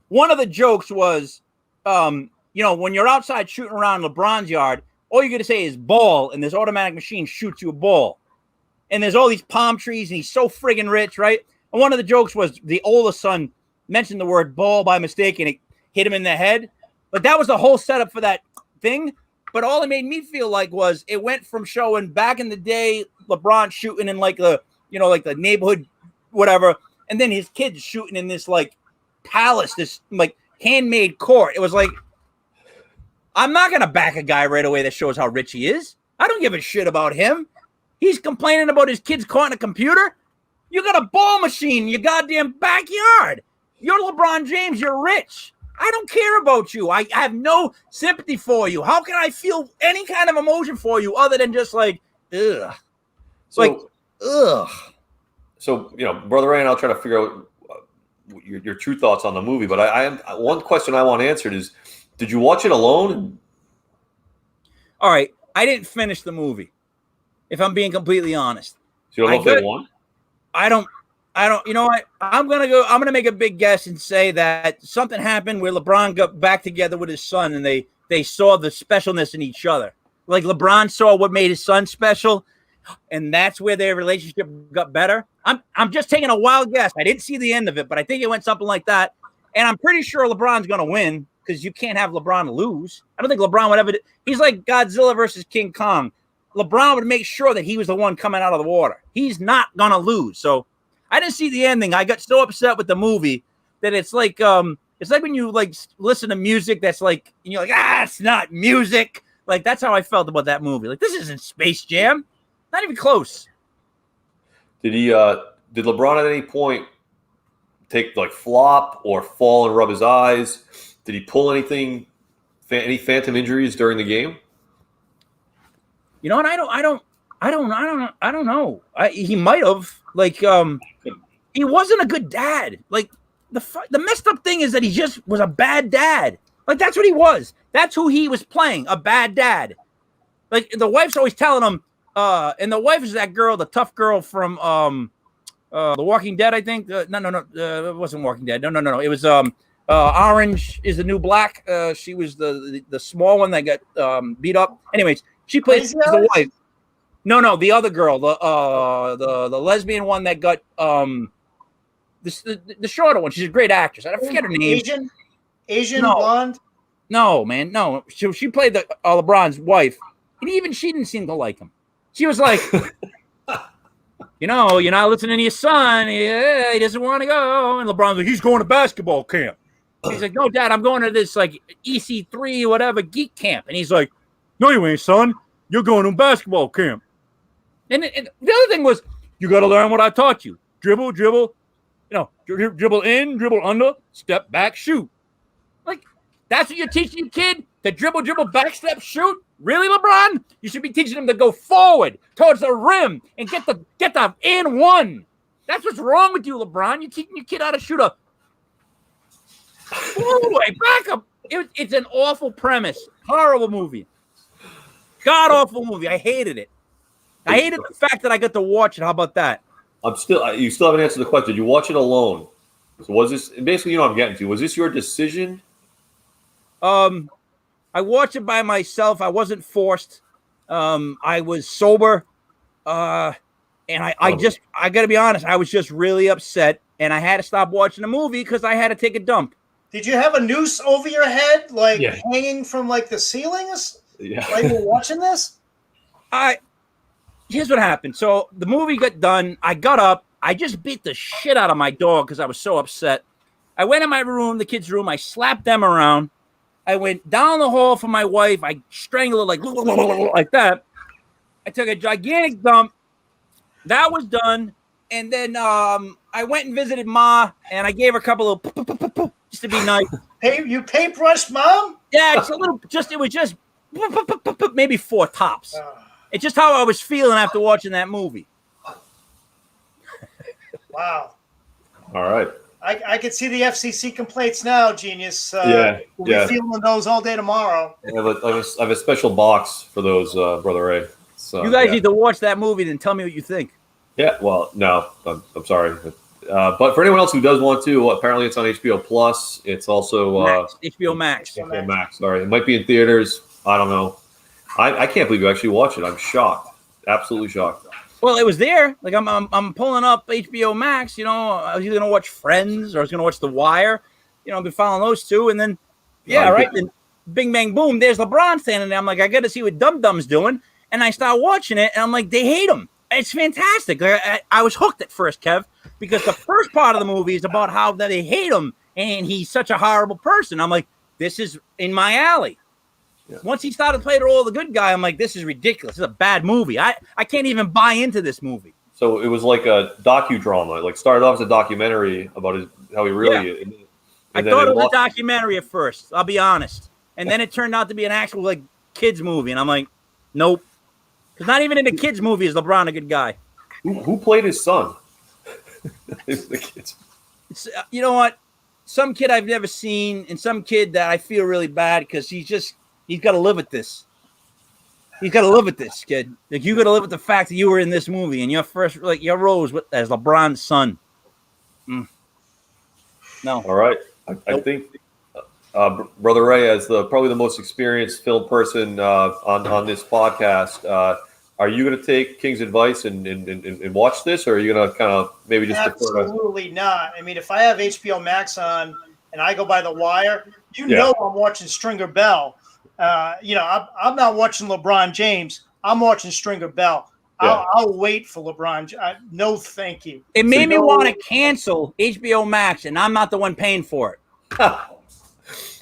One of the jokes was, when you're outside shooting around LeBron's yard, all you're going to say is ball, and this automatic machine shoots you a ball. And there's all these palm trees, and he's so friggin' rich, right? And one of the jokes was the oldest son mentioned the word ball by mistake, and it hit him in the head. But that was the whole setup for that thing. But all it made me feel like was it went from showing back in the day LeBron shooting in like the neighborhood, whatever, and then his kids shooting in this like palace, this like handmade court. It was like, I'm not gonna back a guy right away that shows how rich he is. I don't give a shit about him. He's complaining about his kids caught in a computer. You got a ball machine in your goddamn backyard. You're LeBron James. You're rich. I don't care about you. I have no sympathy for you. How can I feel any kind of emotion for you other than just like, ugh? Ugh. So, Brother Ray and I'll try to figure out your true thoughts on the movie. But one question I want answered is, did you watch it alone? All right. I didn't finish the movie, if I'm being completely honest. So you don't know if they won? I don't. You know what? I'm gonna make a big guess and say that something happened where LeBron got back together with his son, and they saw the specialness in each other. Like LeBron saw what made his son special, and that's where their relationship got better. I'm just taking a wild guess. I didn't see the end of it, but I think it went something like that. And I'm pretty sure LeBron's gonna win because you can't have LeBron lose. I don't think LeBron would ever. He's like Godzilla versus King Kong. LeBron would make sure that he was the one coming out of the water. He's not gonna lose. So I didn't see the ending. I got so upset with the movie that it's like when you like listen to music that's like, and you're like, it's not music. Like, that's how I felt about that movie. Like, this isn't Space Jam. Not even close. Did LeBron at any point take like flop or fall and rub his eyes? Did he pull anything, any phantom injuries during the game? You know what? I don't know. He might have. Like, he wasn't a good dad. Like, the messed up thing is that he just was a bad dad. Like, that's what he was. That's who he was playing, a bad dad. Like, the wife's always telling him, and the wife is that girl, the tough girl from The Walking Dead, I think. No, it wasn't Walking Dead. No. It was Orange is the New Black. She was the small one that got beat up. Anyways, she plays the wife. No, the other girl, the lesbian one that got the shorter one. She's a great actress. I forget her name. Asian blonde. No, man, no. She played the LeBron's wife, and even she didn't seem to like him. She was like, you're not listening to your son. He doesn't want to go. And LeBron's like, he's going to basketball camp. He's like, no, Dad, I'm going to this like EC3 whatever geek camp. And he's like, no, you ain't, son. You're going to basketball camp. And the other thing was, you got to learn what I taught you. Dribble, dribble in, dribble under, step back, shoot. Like, that's what you're teaching your kid? To dribble, back step, shoot? Really, LeBron? You should be teaching him to go forward towards the rim and get the and one. That's what's wrong with you, LeBron. You're teaching your kid how to shoot a forward, back up. It's an awful premise. Horrible movie. God awful movie. I hated it. I hated the fact that I got to watch it. How about that? You still haven't answered the question. Did you watch it alone? So was this basically, I'm getting to? Was this your decision? I watched it by myself. I wasn't forced. I was sober. And I got to be honest, I was just really upset, and I had to stop watching the movie because I had to take a dump. Did you have a noose over your head, hanging from like the ceilings? Yeah. While you were watching this? Here's what happened. So the movie got done. I got up. I just beat the shit out of my dog because I was so upset. I went in my room, the kids' room. I slapped them around. I went down the hall for my wife. I strangled her like that. I took a gigantic dump. That was done. And then I went and visited Ma, and I gave her a couple of just to be nice. Hey, you paintbrushed Mom? Yeah, it's a little. It was just maybe 4 tops. It's just how I was feeling after watching that movie. Wow. All right. I can see the FCC complaints now, genius. Yeah. We'll be feeling those all day tomorrow. I have a special box for those, Brother Ray. So, You guys need to watch that movie and tell me what you think. Yeah, well, no, I'm sorry. But for anyone else who does want to, apparently it's on HBO Plus. It's also HBO Max. HBO Max. Sorry, it might be in theaters. I don't know. I can't believe you actually watched it. I'm shocked, absolutely shocked. Well, it was there. Like I'm pulling up HBO Max. You know, I was either gonna watch Friends or I was gonna watch The Wire. You know, I've been following those two, and then then Bing Bang Boom. There's LeBron standing there. I'm like, I got to see what Dum Dum's doing, and I start watching it, and I'm like, they hate him. It's fantastic. I was hooked at first, Kev, because the first part of the movie is about how they hate him and he's such a horrible person. I'm like, this is in my alley. Yeah. Once he started playing the role of the good guy, I'm like, this is ridiculous. This is a bad movie. I can't even buy into this movie. So it was like a docudrama. Like started off as a documentary about how he really is. I thought it was a documentary at first. I'll be honest. And then it turned out to be an actual like kids movie, and I'm like, nope. Because not even in the kids' movie is LeBron a good guy. Who played his son? The kids. It's, you know what? Some kid I've never seen, and some kid that I feel really bad because he's got to live with this. He's got to live with this, kid. Like you got to live with the fact that you were in this movie and your role was as LeBron's son. No. All right. I think Brother Ray, as probably the most experienced film person on this podcast, are you going to take King's advice and watch this, or are you going to kind of maybe just absolutely not? I mean, if I have HBO Max on and I go by The Wire, know I'm watching Stringer Bell. I'm not watching LeBron James. I'm watching Stringer Bell. Yeah. I'll wait for LeBron. No, thank you. It made me want to cancel HBO Max, and I'm not the one paying for it.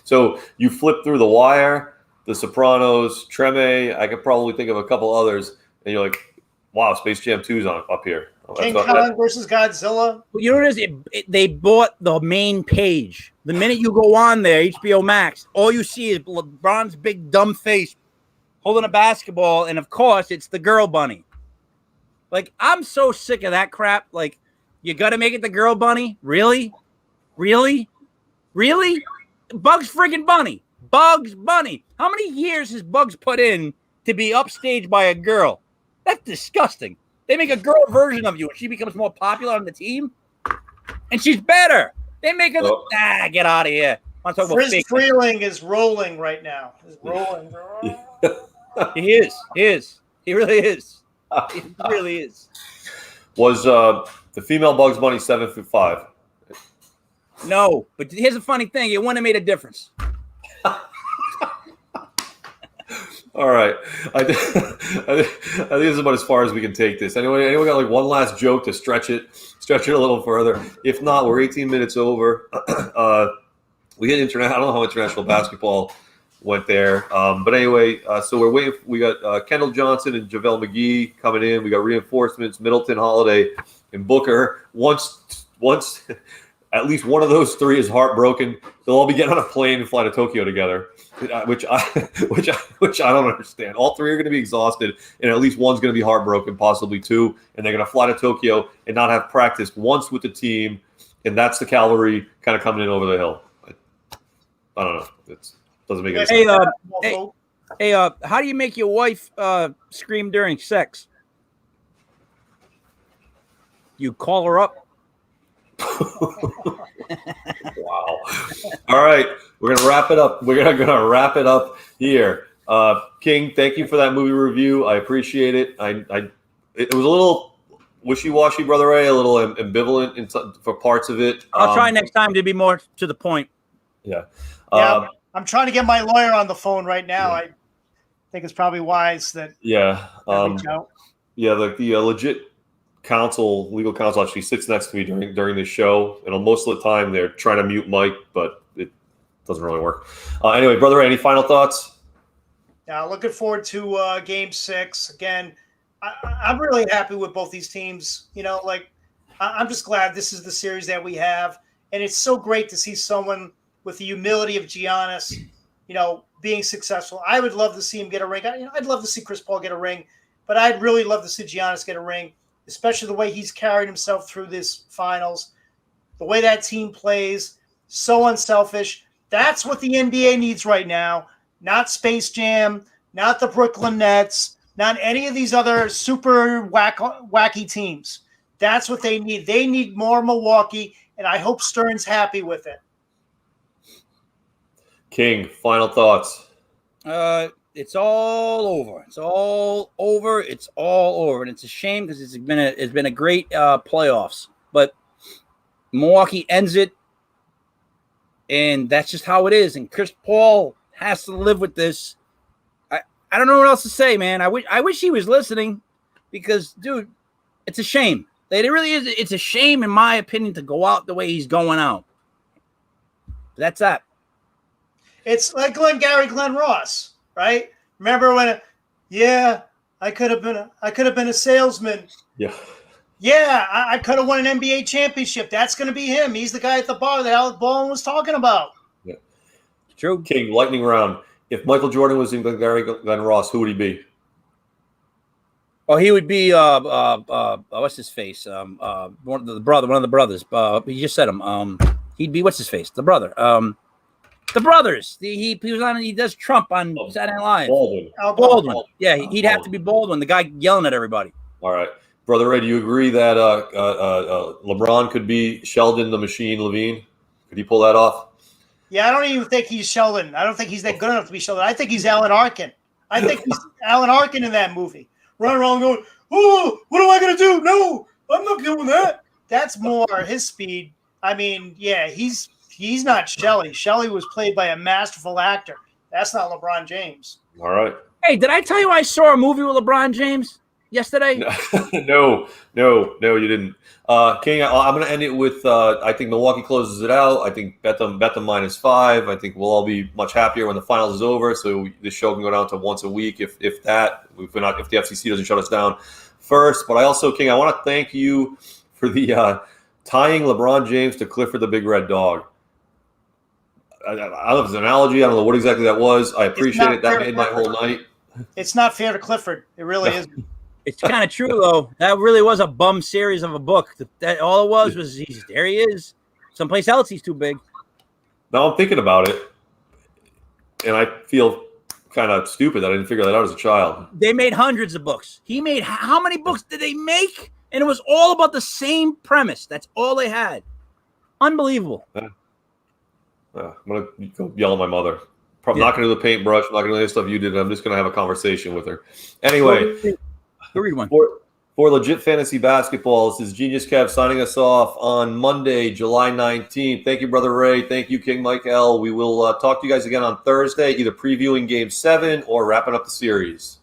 So you flip through The Wire, The Sopranos, Treme. I could probably think of a couple others, and you're like, "Wow, Space Jam 2's up here." King Kong versus Godzilla. You know what it is? They bought the main page. The minute you go on there, HBO Max, all you see is LeBron's big dumb face holding a basketball, and of course, it's the girl bunny. Like, I'm so sick of that crap. Like, you got to make it the girl bunny? Really? Really? Really? Bugs friggin' Bunny. Bugs Bunny. How many years has Bugs put in to be upstaged by a girl? That's disgusting. They make a girl version of you and she becomes more popular on the team. And she's better. They make her get out of here. I'm talking Friz Freeling is rolling right now. He's rolling. He is. He really is. He really is. Was the female Bugs Bunny 7'5"? No, but here's a funny thing. It wouldn't have made a difference. All right. I think this is about as far as we can take this. Anyone got like one last joke to stretch it a little further? If not, we're 18 minutes over. We hit I don't know how international basketball went there. But anyway, so we're waiting. We got Kendall Johnson and JaVale McGee coming in. We got reinforcements, Middleton, Holiday, and Booker. Once at least one of those three is heartbroken, they'll all be getting on a plane and fly to Tokyo together, which I don't understand. All three are going to be exhausted, and at least one's going to be heartbroken, possibly two, and they're going to fly to Tokyo and not have practiced once with the team, and that's the cavalry kind of coming in over the hill. I don't know. It doesn't make any sense. Hey, how do you make your wife scream during sex? You call her up. Wow. All right. We're going to wrap it up. We're going to wrap it up here. King, thank you for that movie review. I appreciate it. It was a little wishy-washy, Brother Ray, a little ambivalent for parts of it. I'll try next time to be more to the point. Yeah. I'm trying to get my lawyer on the phone right now. Yeah. I think it's probably wise that the legit legal counsel actually sits next to me during this show, and most of the time they're trying to mute Mike, but it doesn't really work. Anyway, Brother Ray, any final thoughts? Yeah, looking forward to Game 6 again. I'm really happy with both these teams. You know, like I'm just glad this is the series that we have. And it's so great to see someone with the humility of Giannis, being successful. I would love to see him get a ring. I'd love to see Chris Paul get a ring, but I'd really love to see Giannis get a ring, especially the way he's carried himself through this finals, the way that team plays, so unselfish. That's what the NBA needs right now, not Space Jam, not the Brooklyn Nets, not any of these other super wacky teams. That's what they need. They need more Milwaukee, and I hope Stern's happy with it. King, final thoughts. It's all over. It's all over. It's all over, and it's a shame because it's been a great playoffs. But Milwaukee ends it, and that's just how it is. And Chris Paul has to live with this. I don't know what else to say, man. I wish he was listening, because, dude, it's a shame. It really is. It's a shame, in my opinion, to go out the way he's going out. That's that. It's like Glenn Ross, right? Remember when? I could have been a salesman. Yeah. Yeah, I could have won an NBA championship. That's going to be him. He's the guy at the bar that Alec Baldwin was talking about. Yeah. True. King, lightning round. If Michael Jordan was in Glenn Ross, who would he be? Oh, he would be what's his face? One of the brothers. You just said him. He'd be what's his face? The brother. The brothers. He was on. He does Trump on Saturday Night Live. Baldwin. Yeah, he'd have to be Baldwin. The guy yelling at everybody. All right, Brother Ray. Do you agree that LeBron could be Sheldon the Machine Levine? Could he pull that off? Yeah, I don't even think he's Sheldon. I don't think he's that good enough to be Sheldon. I think he's Alan Arkin. I think he's Alan Arkin in that movie. Running around going, oh, what am I going to do? No, I'm not doing that. That's more his speed. I mean, yeah, he's not Shelley. Shelley was played by a masterful actor. That's not LeBron James. All right. Hey, did I tell you I saw a movie with LeBron James yesterday? No, you didn't. King, I'm going to end it with I think Milwaukee closes it out. I think bet them -5. I think we'll all be much happier when the finals is over. So this show can go down to once a week if the FCC doesn't shut us down first. But I also, King, I want to thank you for the tying LeBron James to Clifford the Big Red Dog. I don't know if it's an analogy. I don't know what exactly that was. I appreciate it. That made my whole night. It's not fair to Clifford. It really isn't. It's kind of true, though. That really was a bum series of a book. That all it was there he is. Someplace else he's too big. Now I'm thinking about it, and I feel kind of stupid that I didn't figure that out as a child. They made hundreds of books. He made how many books did they make? And it was all about the same premise. That's all they had. Unbelievable. I'm going to go yell at my mother. Probably not going to do the paintbrush. I'm not going to do the stuff you did. I'm just going to have a conversation with her. Anyway, go read one. For Legit Fantasy Basketball, this is Genius Kev signing us off on Monday, July 19th. Thank you, Brother Ray. Thank you, King Mike L. We will talk to you guys again on Thursday, either previewing Game 7 or wrapping up the series.